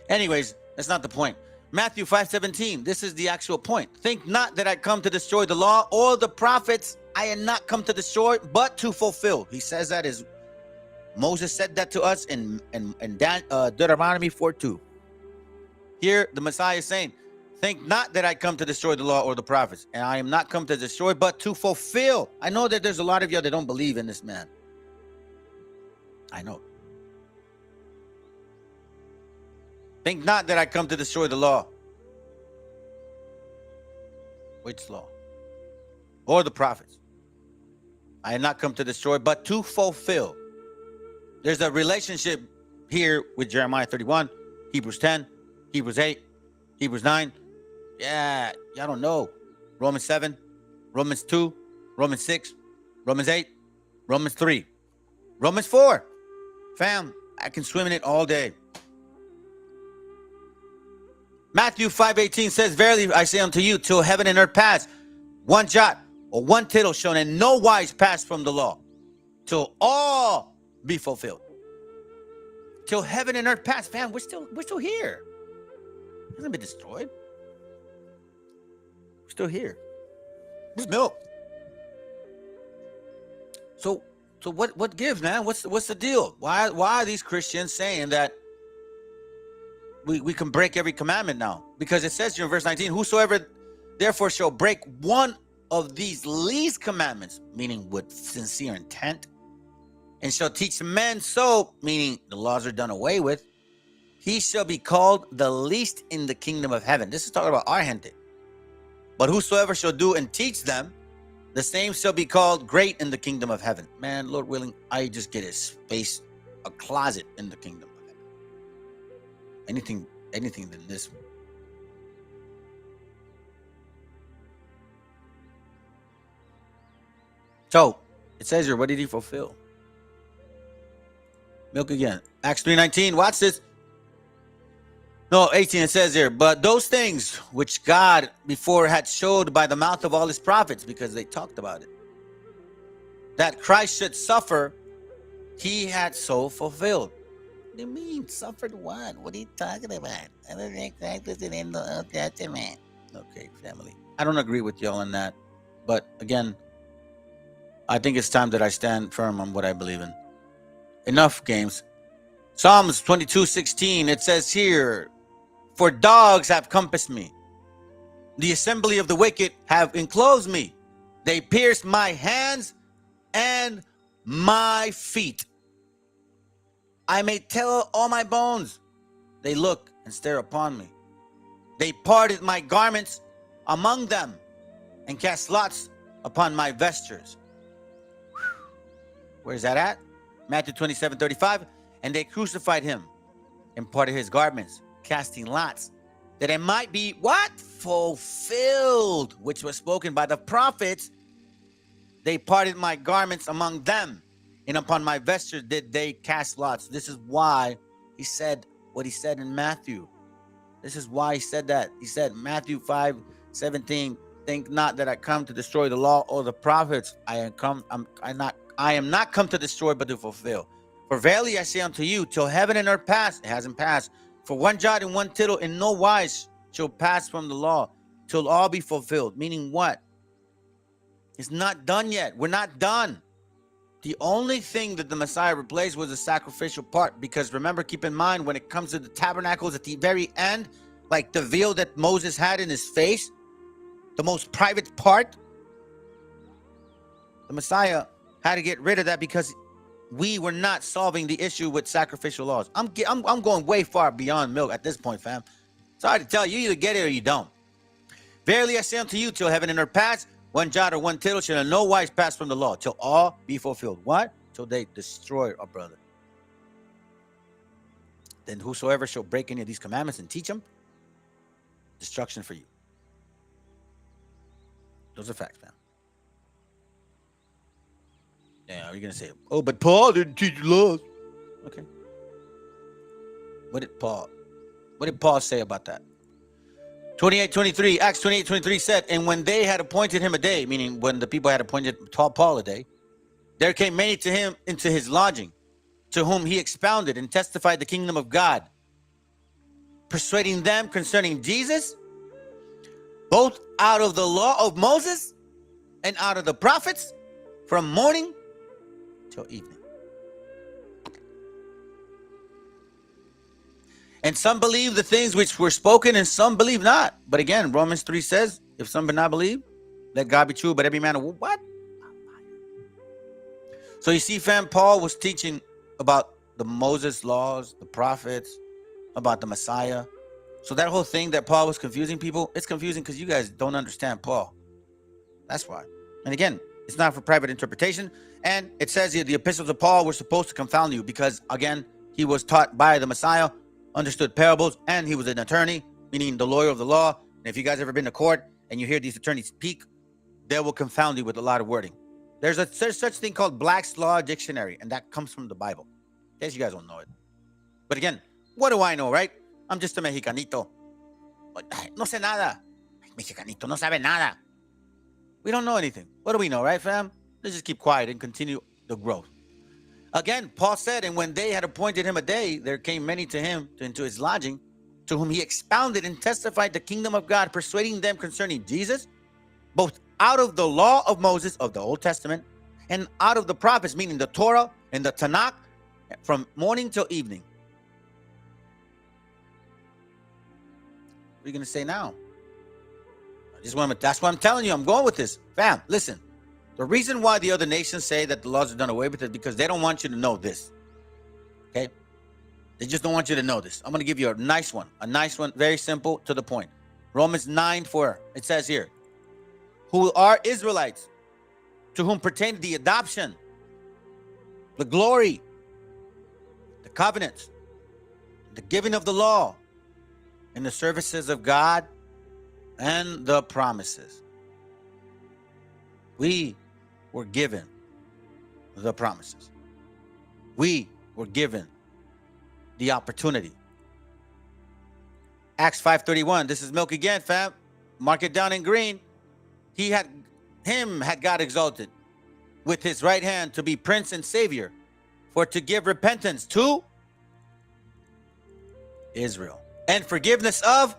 Speaker 1: Anyways, that's not the point. Matthew 5:17. This is the actual point. Think not that I come to destroy the law or the prophets. I am not come to destroy, but to fulfill. He says that is Moses said that to us in Deuteronomy 4:2. Here, the Messiah is saying, think not that I come to destroy the law or the prophets. And I am not come to destroy, but to fulfill. I know that there's a lot of you that don't believe in this man. I know. Think not that I come to destroy the law. Which law? Or the prophets. I am not come to destroy, but to fulfill. There's a relationship here with Jeremiah 31, Hebrews 10, Hebrews 8, Hebrews 9. Yeah, y'all don't know. Romans 7, Romans 2, Romans 6, Romans 8, Romans 3, Romans 4. Fam, I can swim in it all day. Matthew 5:18 says, verily I say unto you, till heaven and earth pass, one jot or one tittle shall in no wise pass from the law, till all be fulfilled. Till heaven and earth pass, fam, we're still here. It hasn't been destroyed. We're still here. It's milk. So what gives, man? What's the deal? Why are these Christians saying that we can break every commandment now? Because it says here in verse 19, whosoever therefore shall break one of these least commandments, meaning with sincere intent, and shall teach men so, meaning the laws are done away with, he shall be called the least in the kingdom of heaven. This is talking about our gente. But whosoever shall do and teach them, the same shall be called great in the kingdom of heaven. Man, Lord willing, I just get a space, a closet in the kingdom of heaven. Anything than this one. So, it says here, what did he fulfill? Milk again. Acts 3:19, watch this. No, 18, it says here, but those things which God before had showed by the mouth of all his prophets, because they talked about it, that Christ should suffer, he had so fulfilled. What do you mean? Suffered what? What are you talking about? I don't think Christ was in the Old Testament. Okay, family. I don't agree with y'all on that. But again, I think it's time that I stand firm on what I believe in. Enough games. Psalms 22:16, it says here, for dogs have compassed me. The assembly of the wicked have enclosed me. They pierced my hands and my feet. I may tell all my bones. They look and stare upon me. They parted my garments among them and cast lots upon my vestures. Where's that at? Matthew 27:35. And they crucified him and parted his garments, casting lots, that it might be what? Fulfilled, which was spoken by the prophets. They parted my garments among them, and upon my vestures did they cast lots. This is why he said what he said in Matthew. This is why he said that. He said, Matthew 5:17, think not that I come to destroy the law or the prophets. I am not come to destroy, but to fulfill. For verily I say unto you, till heaven and earth pass, it hasn't passed, for one jot and one tittle in no wise shall pass from the law, till all be fulfilled. Meaning what? It's not done yet. We're not done. The only thing that the Messiah replaced was the sacrificial part. Because remember, keep in mind, when it comes to the tabernacles at the very end, like the veil that Moses had in his face, the most private part, the Messiah had to get rid of that because we were not solving the issue with sacrificial laws. I'm going way far beyond milk at this point, fam. Sorry to tell you, you either get it or you don't. Verily I say unto you, till heaven and earth pass, one jot or one tittle shall in no wise pass from the law, till all be fulfilled. What? Till they destroy our brother. then whosoever shall break any of these commandments and teach them, destruction for you. Those are facts, man. Yeah, you're gonna say, oh, but Paul didn't teach laws. Okay. What did Paul say about that? 28:23, Acts 28:23 said, and when they had appointed him a day, meaning when the people had appointed Paul a day, there came many to him into his lodging, to whom he expounded and testified the kingdom of God, persuading them concerning Jesus, both out of the law of Moses and out of the prophets, from morning till evening. And some believe the things which were spoken, and some believe not. But again, Romans 3 says, if some do not believe, let God be true, but every man, what? So you see, fam, Paul was teaching about the Moses laws, the prophets, about the Messiah. So that whole thing that Paul was confusing people, it's confusing because you guys don't understand Paul. That's why. And again, it's not for private interpretation. And it says here, the epistles of Paul were supposed to confound you because, again, he was taught by the Messiah, understood parables, and he was an attorney, meaning the lawyer of the law. And if you guys ever been to court and you hear these attorneys speak, they will confound you with a lot of wording. There's such thing called Black's Law Dictionary, and that comes from the Bible. In case you guys don't know it. But again, what do I know, right? I'm just a Mexicanito. No sé nada. Mexicanito no sabe nada. We don't know anything. What do we know, right, fam? Let's just keep quiet and continue the growth. Again, Paul said, and when they had appointed him a day, there came many to him into his lodging, to whom he expounded and testified the kingdom of God, persuading them concerning Jesus, both out of the law of Moses of the Old Testament and out of the prophets, meaning the Torah and the Tanakh, from morning till evening. What are you going to say now? That's what I'm telling you. I'm going with this. Fam, listen. The reason why the other nations say that the laws are done away with is because they don't want you to know this. Okay? They just don't want you to know this. I'm going to give you a nice one. A nice one, very simple, to the point. Romans 9:4. It says here, who are Israelites, to whom pertain the adoption, the glory, the covenants, the giving of the law, and the services of God, and the promises. We were given the promises. We were given the opportunity. Acts 5:31. This is milk again, fam. Mark it down in green. Had God exalted with his right hand to be prince and savior, for to give repentance to Israel and forgiveness of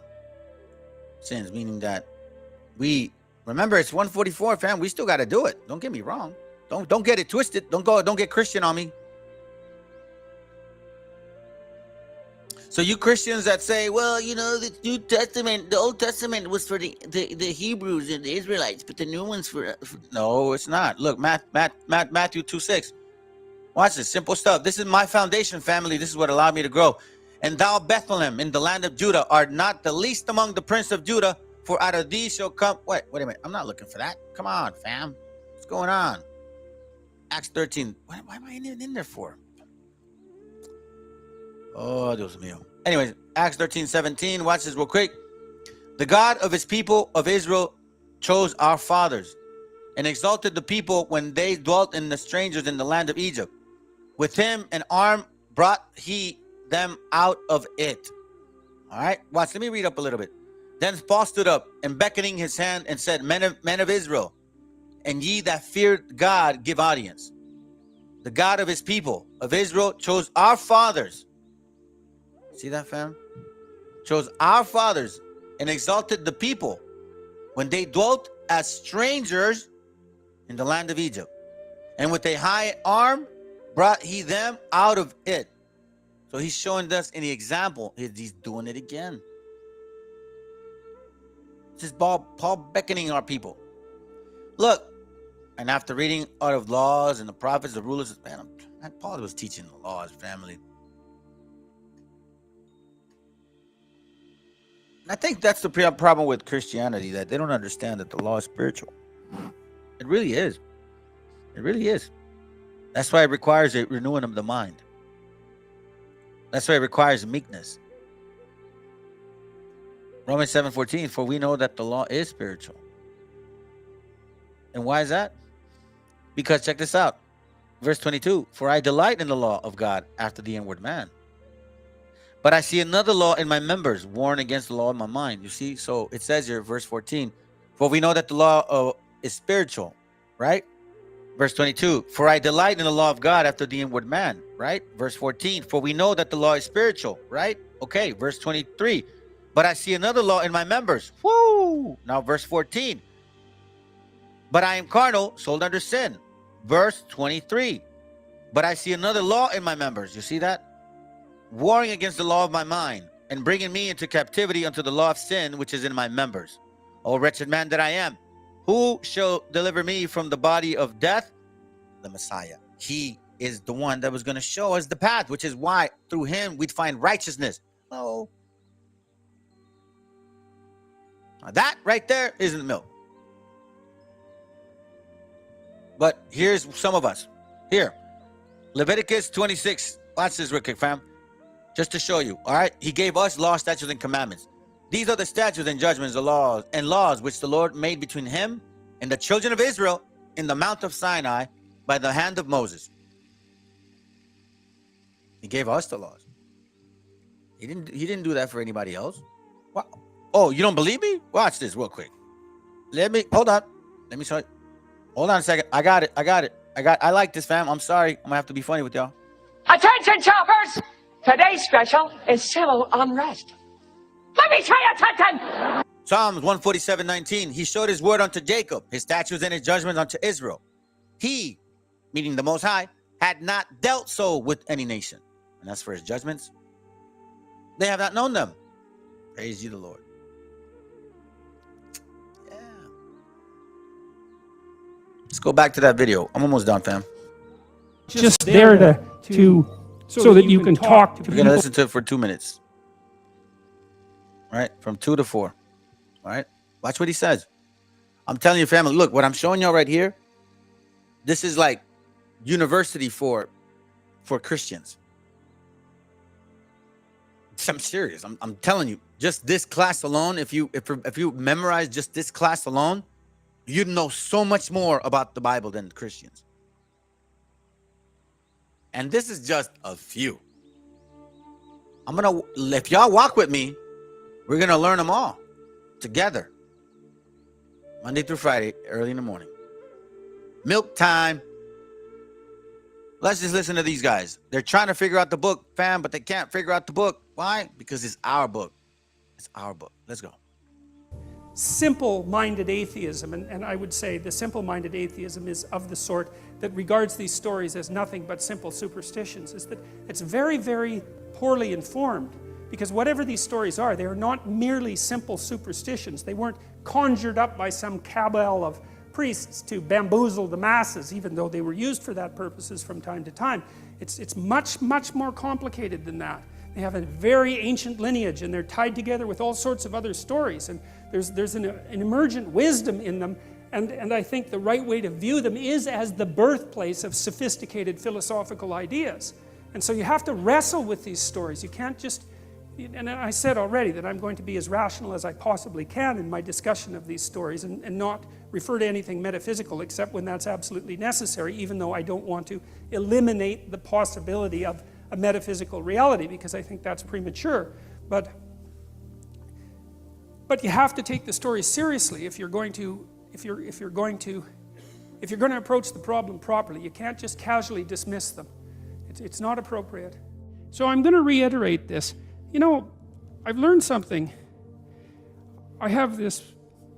Speaker 1: sins, meaning that remember, it's 144, fam. We still got to do it. Don't get me wrong. Don't get it twisted. Don't get Christian on me. So you Christians that say, well, you know, the Old Testament was for the Hebrews and the Israelites, but the new one's for no, it's not. Look, Matthew 2:6. Watch this, simple stuff. This is my foundation, family. This is what allowed me to grow. And thou, Bethlehem, in the land of Judah, art not the least among the prince of Judah, for out of thee shall come. Wait a minute. I'm not looking for that. Come on, fam. What's going on? Acts 13. Why am I even in there for? Oh, Dios mío. Anyways, Acts 13:17. Watch this real quick. The God of his people of Israel chose our fathers and exalted the people when they dwelt in the strangers in the land of Egypt. With him an arm brought he them out of it. All right, watch. Let me read up a little bit. Then Paul stood up and beckoning his hand and said, Men of Israel, and ye that feared God, give audience. The God of his people of Israel chose our fathers. See that, fam? Chose our fathers and exalted the people when they dwelt as strangers in the land of Egypt. And with a high arm brought he them out of it. So he's showing us in the example, he's doing it again. This is Paul beckoning our people. Look, and after reading out of laws and the prophets, the rulers, man, Paul was teaching the laws, family. I think that's the problem with Christianity, that they don't understand that the law is spiritual. It really is. It really is. That's why it requires a renewing of the mind. That's why it requires meekness. Romans 7:14, for we know that the law is spiritual. And why is that? Because check this out. Verse 22, for I delight in the law of God after the inward man. But I see another law in my members, warring against the law in my mind. You see, so it says here, verse 14, for we know that the law is spiritual, right? Verse 22, for I delight in the law of God after the inward man, right? Verse 14, for we know that the law is spiritual, right? Okay, verse 23, but I see another law in my members. Woo! Now verse 14, but I am carnal, sold under sin. Verse 23, but I see another law in my members. You see that? Warring against the law of my mind, and bringing me into captivity unto the law of sin, which is in my members. O wretched man that I am, who shall deliver me from the body of death? The Messiah. He is the one that was going to show us the path, which is why through him we'd find righteousness. Oh, now that right there isn't milk. But here's some of us. Here, Leviticus 26. Watch this real quick, fam. Just to show you, all right? He gave us law, statutes, and commandments. These are the statutes and judgments, the laws which the Lord made between him and the children of Israel in the Mount of Sinai by the hand of Moses. He gave us the laws. He didn't do that for anybody else. Wow. Oh, you don't believe me? Watch this real quick. Hold on. Let me show you. Hold on a second. I got it. I like this, fam. I'm sorry. I'm gonna have to be funny with y'all.
Speaker 3: Attention, choppers! Today's special is civil unrest. Let me tell you something!
Speaker 1: Psalms 147:19. He showed his word unto Jacob, his statutes and his judgments unto Israel. He, meaning the Most High, had not dealt so with any nation. And as for his judgments, they have not known them. Praise ye the Lord. Yeah. Let's go back to that video. I'm almost done, fam.
Speaker 2: Just there to so that you can talk to people.
Speaker 1: We're going to listen to it for 2 minutes. All right? From 2 to 4. All right? Watch what he says. I'm telling you, family, look, what I'm showing y'all right here, this is like university for Christians. I'm serious. I'm telling you, just this class alone, if you memorize just this class alone, you'd know so much more about the Bible than Christians. And this is just a few. If y'all walk with me, we're gonna learn them all together. Monday through Friday, early in the morning. Milk time. Let's just listen to these guys. They're trying to figure out the book, fam, but they can't figure out the book. Why? Because it's our book. It's our book. Let's go.
Speaker 2: Simple-minded atheism, and I would say the simple-minded atheism is of the sort that regards these stories as nothing but simple superstitions, is that it's very, very poorly informed. Because whatever these stories are, they are not merely simple superstitions. They weren't conjured up by some cabal of priests to bamboozle the masses, even though they were used for that purposes from time to time. It's much, much more complicated than that. They have a very ancient lineage, and they're tied together with all sorts of other stories. And there's an emergent wisdom in them, and I think the right way to view them is as the birthplace of sophisticated philosophical ideas. And so you have to wrestle with these stories. You can't just, and I said already that I'm going to be as rational as I possibly can in my discussion of these stories and not refer to anything metaphysical except when that's absolutely necessary, even though I don't want to eliminate the possibility of a metaphysical reality, because I think that's premature. But you have to take the stories seriously if you're going to approach the problem properly. You can't just casually dismiss them. It's not appropriate. So I'm going to reiterate this. You know, I've learned something. I have this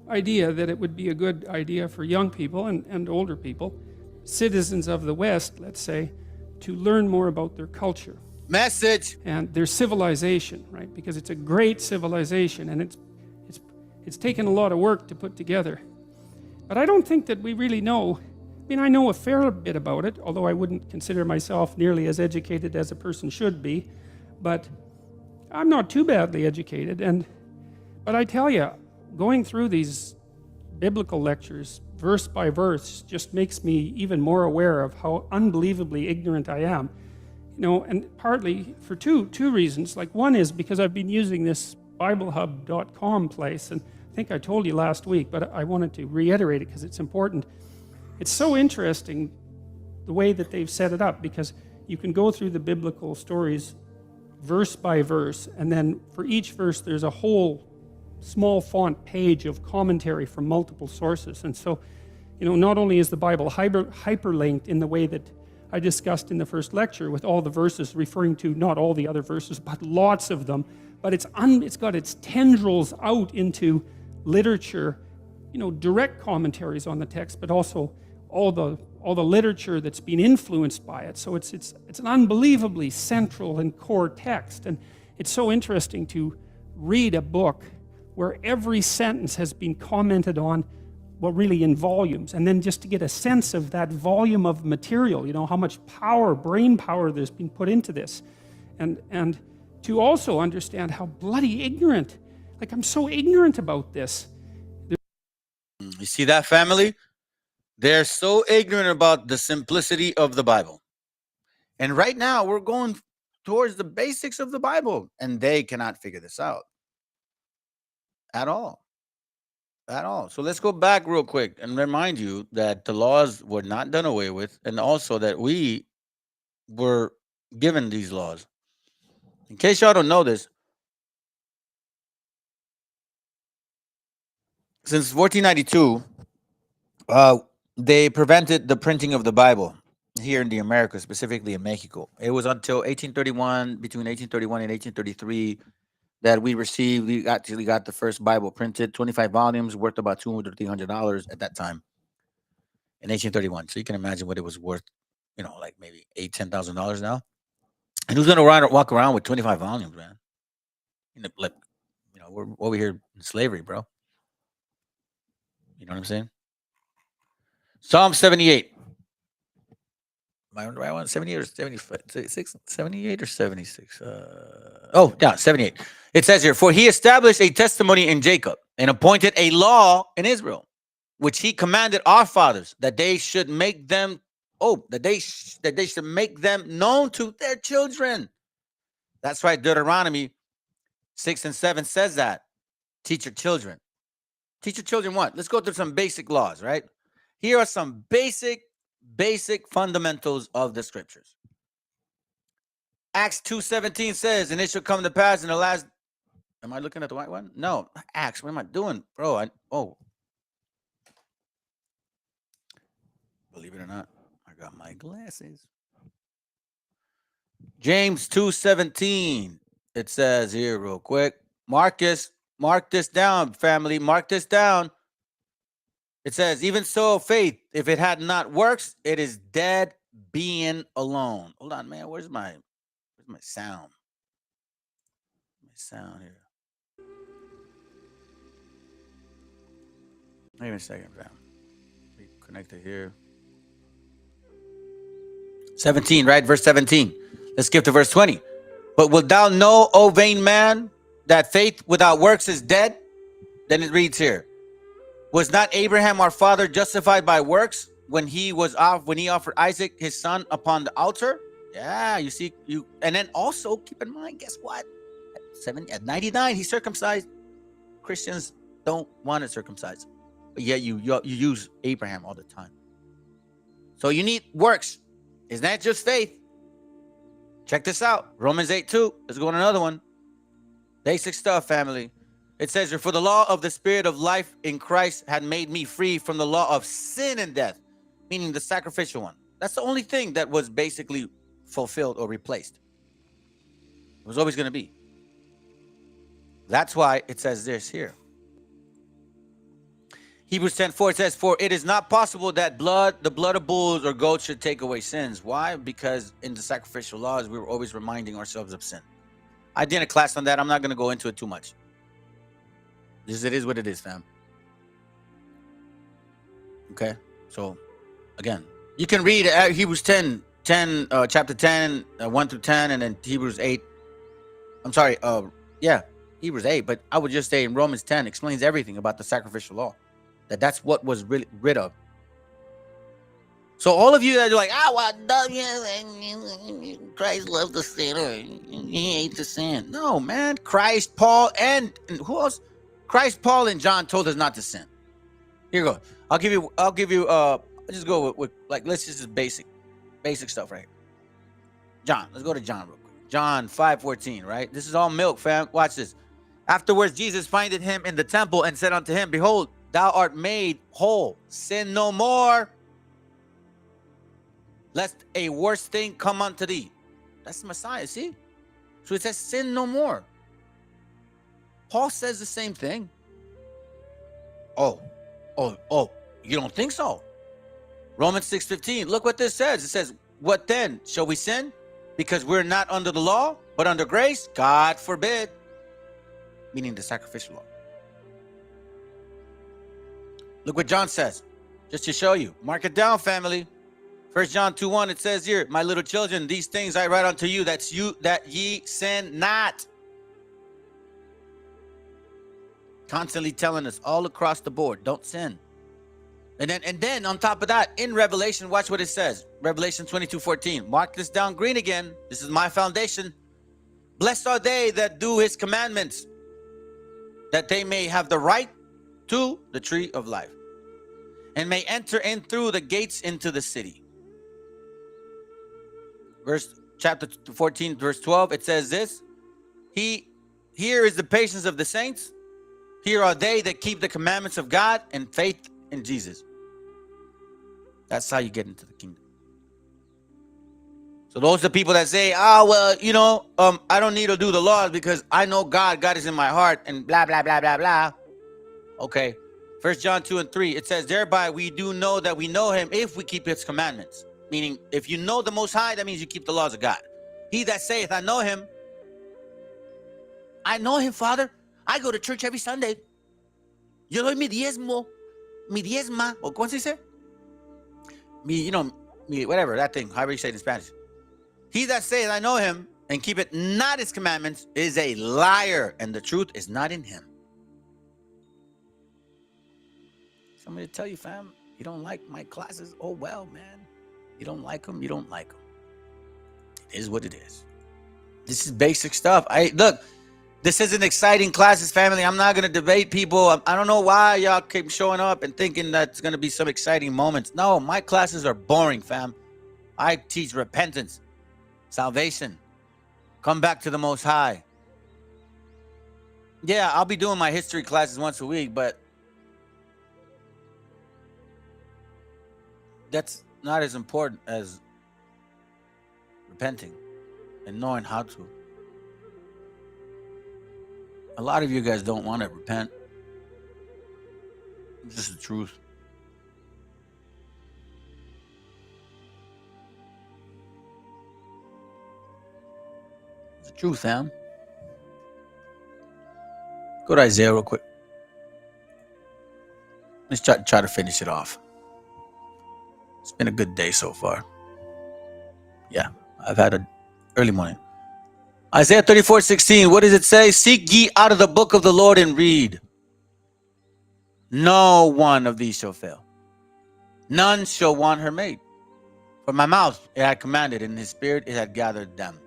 Speaker 2: idea that it would be a good idea for young people and older people, citizens of the West, let's say, to learn more about their culture.
Speaker 1: Message.
Speaker 2: And their civilization, right? Because it's a great civilization, and it's taken a lot of work to put together. But I don't think that we really know. I mean, I know a fair bit about it, although I wouldn't consider myself nearly as educated as a person should be. But I'm not too badly educated. But I tell you, going through these biblical lectures, verse by verse, just makes me even more aware of how unbelievably ignorant I am. You know, and partly for two reasons. Like, one is because I've been using this BibleHub.com place, and I think I told you last week, but I wanted to reiterate it because it's important. It's so interesting the way that they've set it up, because you can go through the biblical stories verse by verse, and then for each verse there's a whole small font page of commentary from multiple sources. And so, you know, not only is the Bible hyperlinked in the way that I discussed in the first lecture, with all the verses referring to not all the other verses, but lots of them, but it's got its tendrils out into literature, you know, direct commentaries on the text, but also all the literature that's been influenced by it. So it's an unbelievably central and core text. And it's so interesting to read a book where every sentence has been commented on, well, really in volumes, and then just to get a sense of that volume of material, you know, how much power, brain power there's been put into this. And to also understand how bloody ignorant, like, I'm so ignorant about this.
Speaker 1: You see that, family? They're so ignorant about the simplicity of the Bible. And right now we're going towards the basics of the Bible, and they cannot figure this out at all. At all. So let's go back real quick and remind you that the laws were not done away with, and also that we were given these laws. In case y'all don't know this, since 1492, they prevented the printing of the Bible here in the Americas, specifically in Mexico. It was until 1831, between 1831 and 1833, that we actually got the first Bible printed, 25 volumes, worth about $200 to $300 at that time in 1831. So you can imagine what it was worth, you know, like maybe $8,000-$10,000 now. And who's gonna walk around with 25 volumes, man? You know, like, you know, we're over here in slavery, bro. You know what I'm saying? Psalm 78. Am I on the right one? 78 or 76? 78 or 76? Oh, yeah, 78. It says here, for he established a testimony in Jacob and appointed a law in Israel, which he commanded our fathers, that they should make them, that they should make them known to their children. That's right. Deuteronomy 6 and 7 says that. Teach your children. Teach your children what? Let's go through some basic laws, right? Here are some basic fundamentals of the scriptures. Acts 2:17 says, and it shall come to pass in the last. Am I looking at the right one? No, Acts. What am I doing, bro? Believe it or not, I got my glasses. James 2:17. It says here real quick. Mark this down, family. Mark this down. It says, even so, faith, if it had not works, it is dead being alone. Hold on, man. Where's my sound? My sound here. Wait a second, fam. Connected here. 17, right? Verse 17. Let's skip to verse 20. But wilt thou know, O vain man, that faith without works is dead? Then it reads here. Was not Abraham our father justified by works when he offered Isaac his son upon the altar? Yeah, you see, and then also keep in mind, guess what? At 99, he's circumcised. Christians don't want to circumcise, but yet you use Abraham all the time. So you need works. Isn't that just faith? Check this out. Romans 8:2. Let's go on another one. Basic stuff, family. It says here, for the law of the spirit of life in Christ had made me free from the law of sin and death, meaning the sacrificial one. That's the only thing that was basically fulfilled or replaced. It was always going to be. That's why it says this here. Hebrews 10:4, it says, for it is not possible that the blood of bulls or goats should take away sins. Why? Because in the sacrificial laws, we were always reminding ourselves of sin. I did a class on that. I'm not going to go into it too much. It is what it is, fam. Okay, so again, you can read Hebrews 10, chapter 10, 1 through 10, and then Hebrews 8. I'm sorry, Hebrews 8, but I would just say in Romans 10 explains everything about the sacrificial law. That's what was rid of. So all of you that are like, Christ loved the sinner, he hates the sin. No, man. Christ, Paul, and who else? Christ, Paul, and John told us not to sin. Here you go. I'll give you. I'll just go with like, let's just basic stuff, right? John. Let's go to John real quick. John 5:14, right? This is all milk, fam. Watch this. Afterwards, Jesus findeth him in the temple and said unto him, Behold, thou art made whole. Sin no more, lest a worse thing come unto thee. That's the Messiah, see? So it says, sin no more. Paul says the same thing. Oh, you don't think so? Romans 6:15. Look what this says. It says, what then? Shall we sin? Because we're not under the law, but under grace? God forbid. Meaning the sacrificial law. Look what John says. Just to show you. Mark it down, family. 1 John 2:1, it says here, my little children, these things I write unto you, that ye sin not. Constantly telling us all across the board, don't sin. And then on top of that, in Revelation, watch what it says. Revelation 22:14. Mark this down green again. This is my foundation. Blessed are they that do his commandments, that they may have the right to the tree of life, and may enter in through the gates into the city. Chapter 14, verse 12, it says this. Here is the patience of the saints. Here are they that keep the commandments of God and faith in Jesus. That's how you get into the kingdom. So those are the people that say, I don't need to do the laws because I know God is in my heart and blah, blah, blah, blah, blah. Okay. 1 John 2:3, it says, thereby we do know that we know him if we keep his commandments. Meaning, if you know the Most High, that means you keep the laws of God. He that saith, I know him, Father. I go to church every Sunday. Yo doy mi diezma. O ¿cómo se dice? Whatever, that thing, however you say it in Spanish. He that saith, I know him, and keepeth not his commandments, is a liar, and the truth is not in him. Somebody to tell you, fam, you don't like my classes? Oh, well, man. You don't like them? You don't like them. It is what it is. This is basic stuff. Look, this isn't exciting classes, family. I'm not going to debate people. I don't know why y'all keep showing up and thinking that's going to be some exciting moments. No, my classes are boring, fam. I teach repentance, salvation, come back to the Most High. Yeah, I'll be doing my history classes once a week, but that's not as important as repenting and knowing how to. A lot of you guys don't want to repent. It's just the truth. It's the truth, fam. Go to Isaiah real quick. Let's try to finish it off. It's been a good day so far. Yeah, I've had an early morning. Isaiah 34:16. What does it say? Seek ye out of the book of the Lord and read. No one of these shall fail. None shall want her made. For my mouth it had commanded, and his spirit it had gathered them.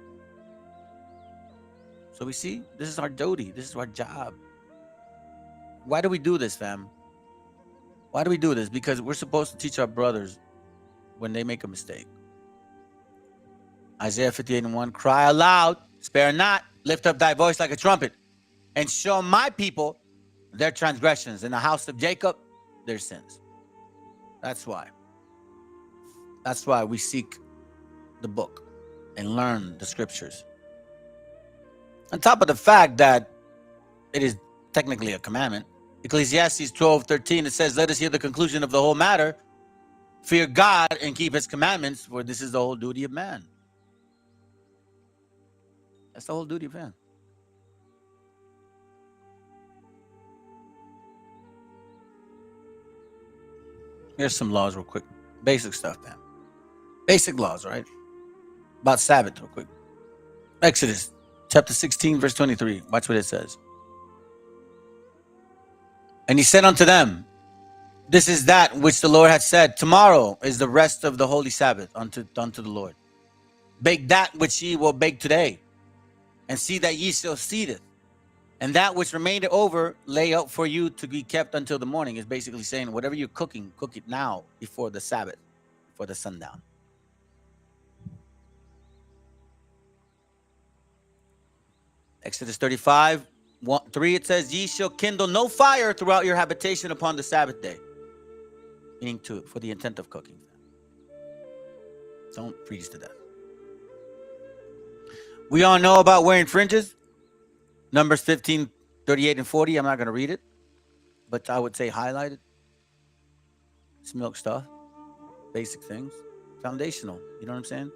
Speaker 1: So we see, this is our duty. This is our job. Why do we do this, fam? Why do we do this? Because we're supposed to teach our brothers when they make a mistake. Isaiah 58:1, cry aloud, spare not, lift up thy voice like a trumpet, and show my people their transgressions, in the house of Jacob their sins. That's why. That's why we seek the book and learn the scriptures. On top of the fact that it is technically a commandment. Ecclesiastes 12:13, it says, let us hear the conclusion of the whole matter. Fear God and keep his commandments, for this is the whole duty of man. That's the whole duty of man. Here's some laws real quick. Basic stuff, man. Basic laws, right? About Sabbath real quick. Exodus chapter 16, verse 23. Watch what it says. And he said unto them, This is that which the Lord had said. Tomorrow is the rest of the holy Sabbath unto the Lord. Bake that which ye will bake today, and see that ye shall seeteth. And that which remained over, lay up for you to be kept until the morning. Is basically saying whatever you're cooking, cook it now before the Sabbath, before the sundown. Exodus 35, 3, it says, ye shall kindle no fire throughout your habitation upon the Sabbath day. Meaning for the intent of cooking. Don't freeze to death. We all know about wearing fringes. Numbers 15, 38, and 40. I'm not going to read it, but I would say highlighted. It's milk stuff. Basic things. Foundational. You know what I'm saying?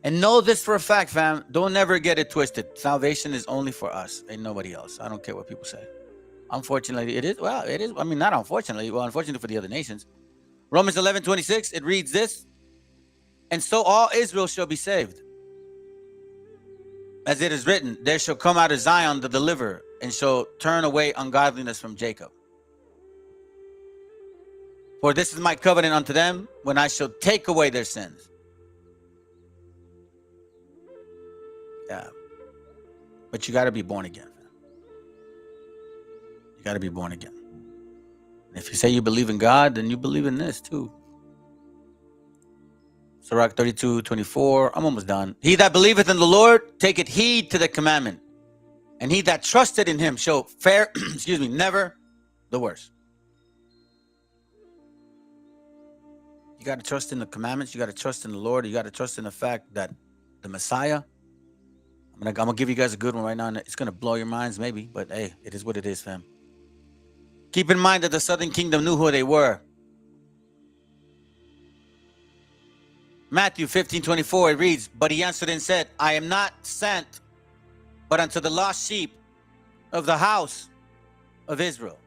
Speaker 1: And know this for a fact, fam. Don't ever get it twisted. Salvation is only for us. Ain't nobody else. I don't care what people say. Unfortunately, it is. Well, it is. I mean, not unfortunately. Well, unfortunately for the other nations. Romans 11:26, it reads this. And so all Israel shall be saved. As it is written, there shall come out of Zion the deliverer, and shall turn away ungodliness from Jacob. For this is my covenant unto them, when I shall take away their sins. Yeah. But you got to be born again. You got to be born again. And if you say you believe in God, then you believe in this too. Sirach 32:24. I'm almost done. He that believeth in the Lord, taketh heed to the commandment. And he that trusted in him shall fare, never the worse. You got to trust in the commandments. You got to trust in the Lord. You got to trust in the fact that the Messiah, I'm gonna give you guys a good one right now. And it's going to blow your minds maybe, but hey, it is what it is, fam. Keep in mind that the southern kingdom knew who they were. Matthew 15:24, it reads, but he answered and said, I am not sent but unto the lost sheep of the house of Israel.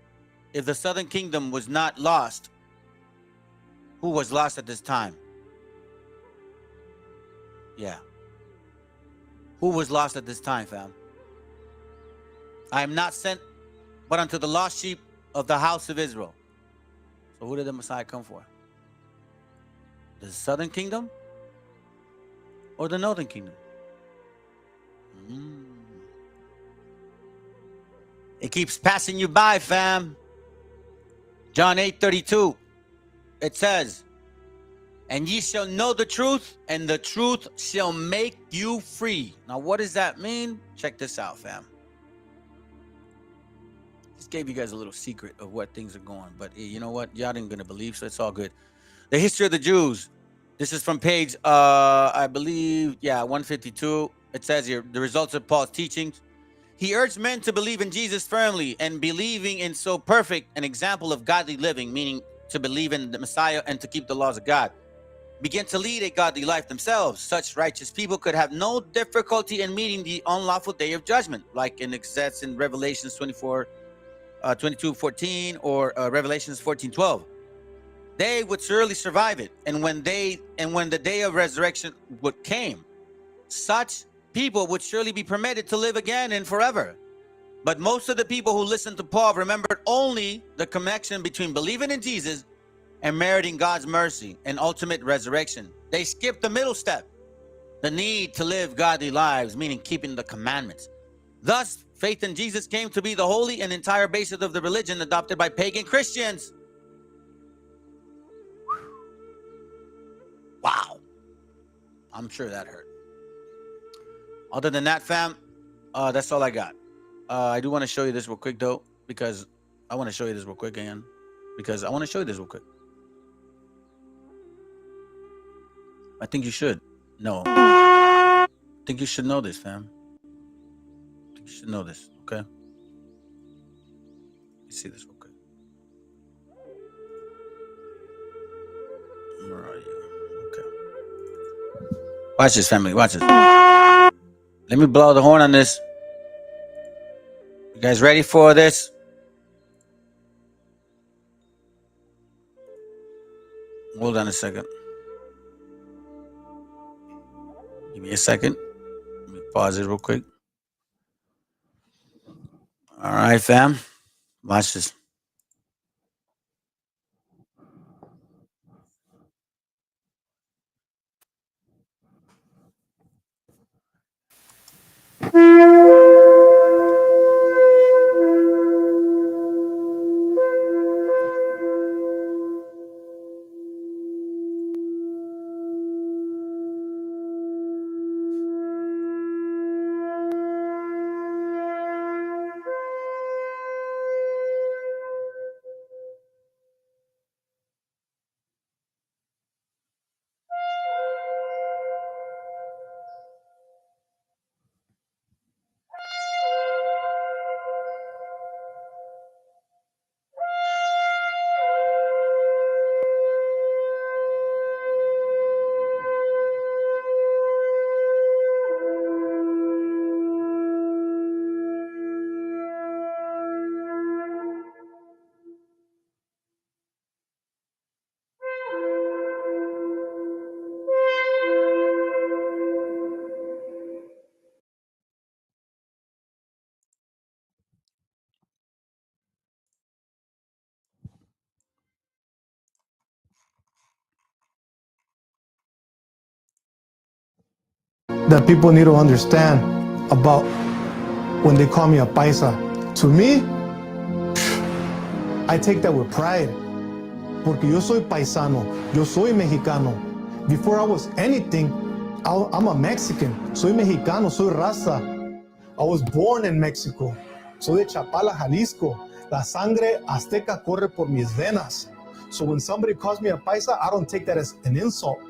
Speaker 1: If the southern kingdom was not lost, who was lost at this time? Yeah. Who was lost at this time, fam? I am not sent but unto the lost sheep of the house of Israel. So who did the Messiah come for? The southern kingdom or the northern kingdom? It keeps passing you by, fam. John 8:32. It says, and ye shall know the truth, and the truth shall make you free. Now, what does that mean? Check this out, fam. Just gave you guys a little secret of what things are going, but you know what? Y'all ain't gonna believe, so it's all good. The history of the Jews. This is from page, I believe, 152. It says here, the results of Paul's teachings. He urged men to believe in Jesus firmly, and believing in so perfect an example of godly living, meaning to believe in the Messiah and to keep the laws of God, begin to lead a godly life themselves. Such righteous people could have no difficulty in meeting the unlawful day of judgment, like in Revelations 22:14 or Revelations 14:12. They would surely survive it. And when the day of resurrection came, such people would surely be permitted to live again and forever. But most of the people who listened to Paul remembered only the connection between believing in Jesus and meriting God's mercy and ultimate resurrection. They skipped the middle step, the need to live godly lives, meaning keeping the commandments. Thus, faith in Jesus came to be the holy and entire basis of the religion adopted by pagan Christians. Wow. I'm sure that hurt. Other than that, fam, that's all I got. I do want to show you this real quick, though, because I want to show you this real quick again. I think you should. No. I think you should know this, fam. I think you should know this, okay? You see this real quick. Where are you? Okay. Watch this, family. Watch this. Let me blow the horn on this. You guys ready for this? Hold on a second. Give me a second. Let me pause it real quick. All right, fam. Watch this.
Speaker 4: That people need to understand about when they call me a paisa. To me, I take that with pride. Porque yo soy paisano, yo soy mexicano. Before I was anything, I'm a Mexican. Soy mexicano, soy raza. I was born in Mexico. Soy de Chapala, Jalisco. La sangre azteca corre por mis venas. So when somebody calls me a paisa, I don't take that as an insult.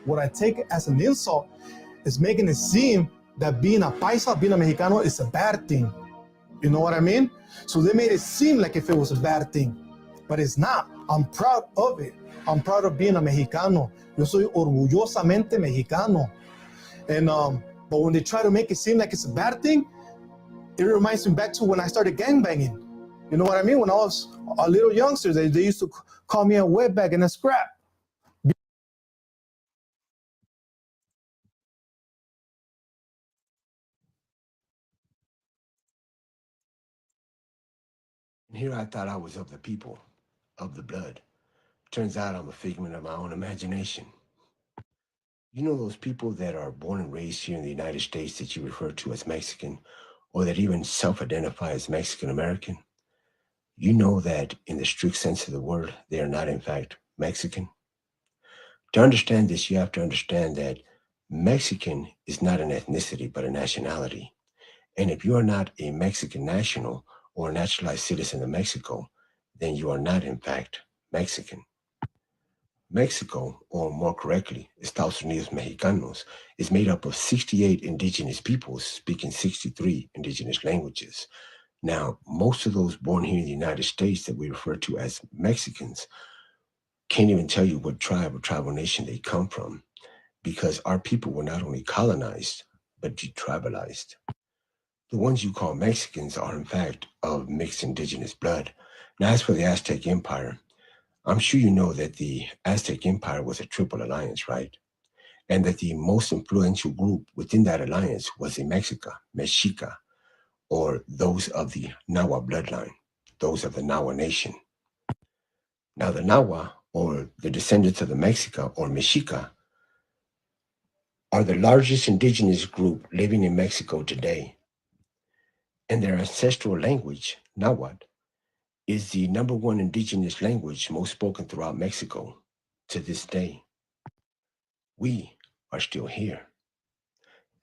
Speaker 4: What I take as an insult is making it seem that being a paisa, being a Mexicano is a bad thing. You know what I mean? So they made it seem like if it was a bad thing, but it's not. I'm proud of it. I'm proud of being a Mexicano. Yo soy orgullosamente Mexicano. And but when they try to make it seem like it's a bad thing, it reminds me back to when I started gangbanging. You know what I mean? When I was a little youngster, they used to call me a wetback and a scrap.
Speaker 5: And here I thought I was of the people, of the blood. Turns out I'm a figment of my own imagination. You know those people that are born and raised here in the United States that you refer to as Mexican, or that even self-identify as Mexican American? You know that in the strict sense of the word, they are not in fact Mexican. To understand this, you have to understand that Mexican is not an ethnicity, but a nationality. And if you are not a Mexican national or a naturalized citizen of Mexico, then you are not, in fact, Mexican. Mexico, or more correctly, Estados Unidos Mexicanos, is made up of 68 indigenous peoples speaking 63 indigenous languages. Now, most of those born here in the United States that we refer to as Mexicans can't even tell you what tribe or tribal nation they come from, because our people were not only colonized, but detribalized. The ones you call Mexicans are, in fact, of mixed indigenous blood. Now, as for the Aztec Empire, I'm sure you know that the Aztec Empire was a triple alliance, right? And that the most influential group within that alliance was the Mexica, or those of the Nahua bloodline, those of the Nahua nation. Now, the Nahua, or the descendants of the Mexica or Mexica, are the largest indigenous group living in Mexico today. And their ancestral language, Nahuatl, is the #1 indigenous language most spoken throughout Mexico to this day. We are still here.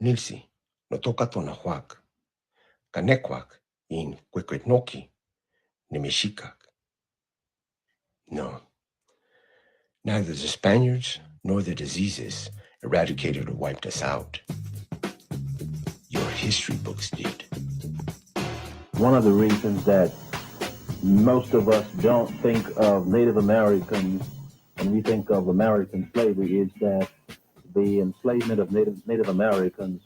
Speaker 5: Nilsi, no toka tonahuac, kanekwak, in Cuecuetnoki, Nemexicak. No, neither the Spaniards nor the diseases eradicated or wiped us out. Your history books did.
Speaker 6: One of the reasons that most of us don't think of Native Americans when we think of American slavery is that the enslavement of Native Americans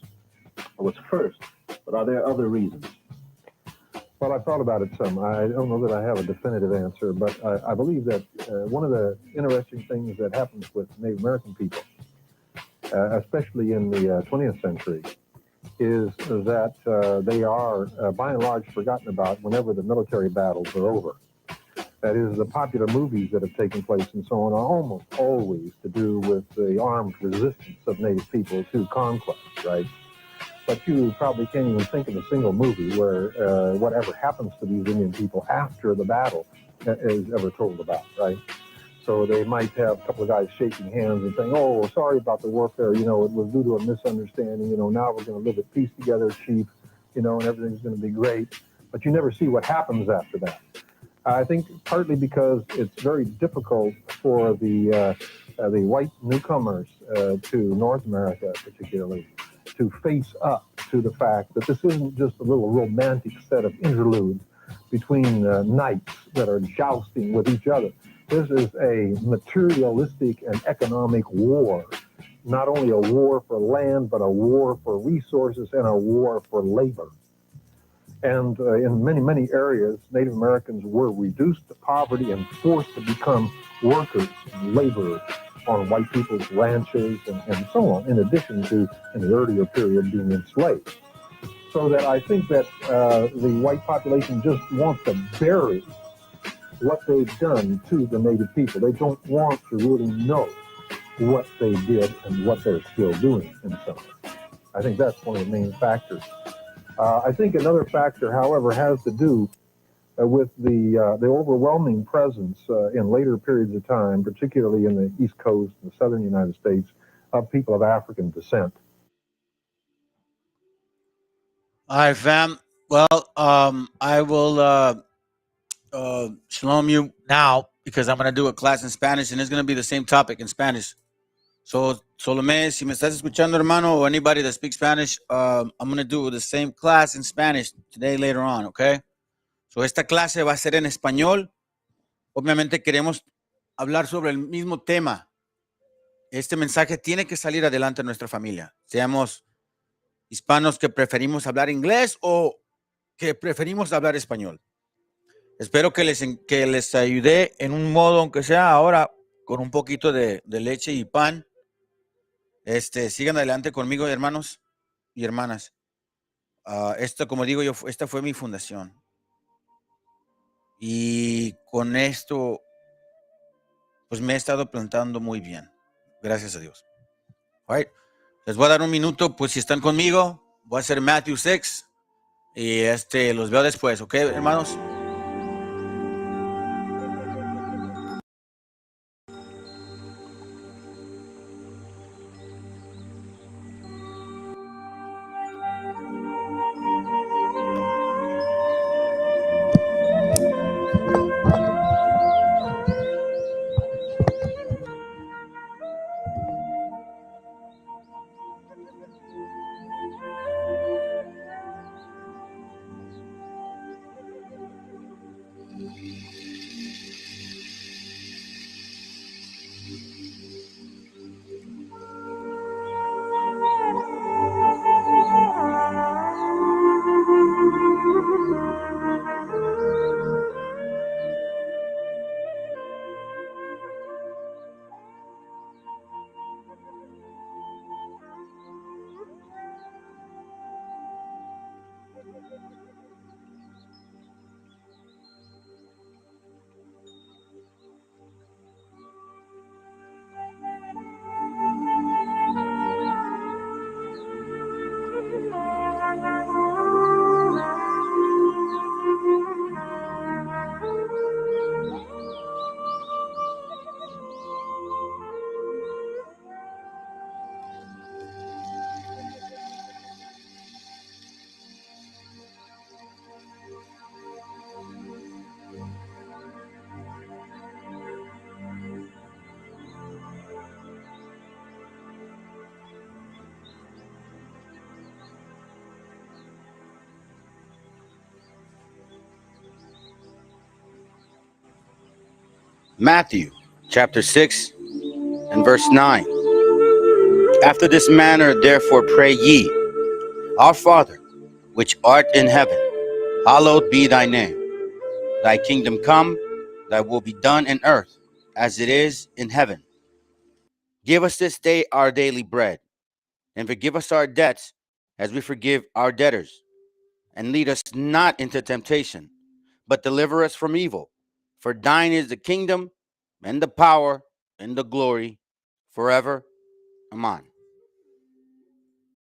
Speaker 6: was first. But are there other reasons?
Speaker 7: Well, I've thought about it some. I don't know that I have a definitive answer, but I believe that one of the interesting things that happens with Native American people, especially in the 20th century, is that they are, by and large, forgotten about whenever the military battles are over. That is, the popular movies that have taken place and so on are almost always to do with the armed resistance of Native people to conquest, right? but you probably can't even think of a single movie where whatever happens to these Indian people after the battle is ever told about, right? So they might have a couple of guys shaking hands and saying, oh, sorry about the warfare, it was due to a misunderstanding, now we're going to live at peace together, chief, and everything's going to be great. But you never see what happens after that. I think partly because it's very difficult for the white newcomers to North America, particularly, to face up to the fact that this isn't just a little romantic set of interludes between knights that are jousting with each other. This is a materialistic and economic war. Not only a war for land, but a war for resources and a war for labor. And in many, many areas, Native Americans were reduced to poverty and forced to become workers and laborers on white people's ranches and so on, in addition to, in the earlier period, being enslaved. So that I think that the white population just wants to bury what they've done to the Native people. They don't want to really know what they did and what they're still doing in some way. I think that's one of the main factors. I think another factor, however, has to do with the overwhelming presence in later periods of time, particularly in the East Coast, the southern United States, of people of African descent.
Speaker 1: All right, fam. Well, I will shalom you now because I'm gonna do a class in Spanish and it's gonna be the same topic in Spanish. So, Solomé, si me estás escuchando, hermano, or anybody that speaks Spanish, I'm gonna do the same class in Spanish today later on, okay? So, esta clase va a ser en español. Obviamente queremos hablar sobre el mismo tema. Este mensaje tiene que salir adelante en nuestra familia. Seamos hispanos que preferimos hablar inglés o que preferimos hablar español. Espero que les ayude en un modo, aunque sea ahora, con un poquito de leche y pan. Sigan adelante conmigo, hermanos y hermanas. Esto, como digo yo, esta fue mi fundación. Y con esto, pues me he estado plantando muy bien. Gracias a Dios. All right. Les voy a dar un minuto, pues si están conmigo, voy a hacer Matthew 6 y los veo después, ¿ok, hermanos? Matthew chapter 6 and verse 9. After this manner, therefore, pray ye, Our Father, which art in heaven, hallowed be thy name. Thy kingdom come, thy will be done in earth, as it is in heaven. Give us this day our daily bread, and forgive us our debts, as we forgive our debtors. And lead us not into temptation, but deliver us from evil. For thine is the kingdom, and the power, and the glory, forever. Amen.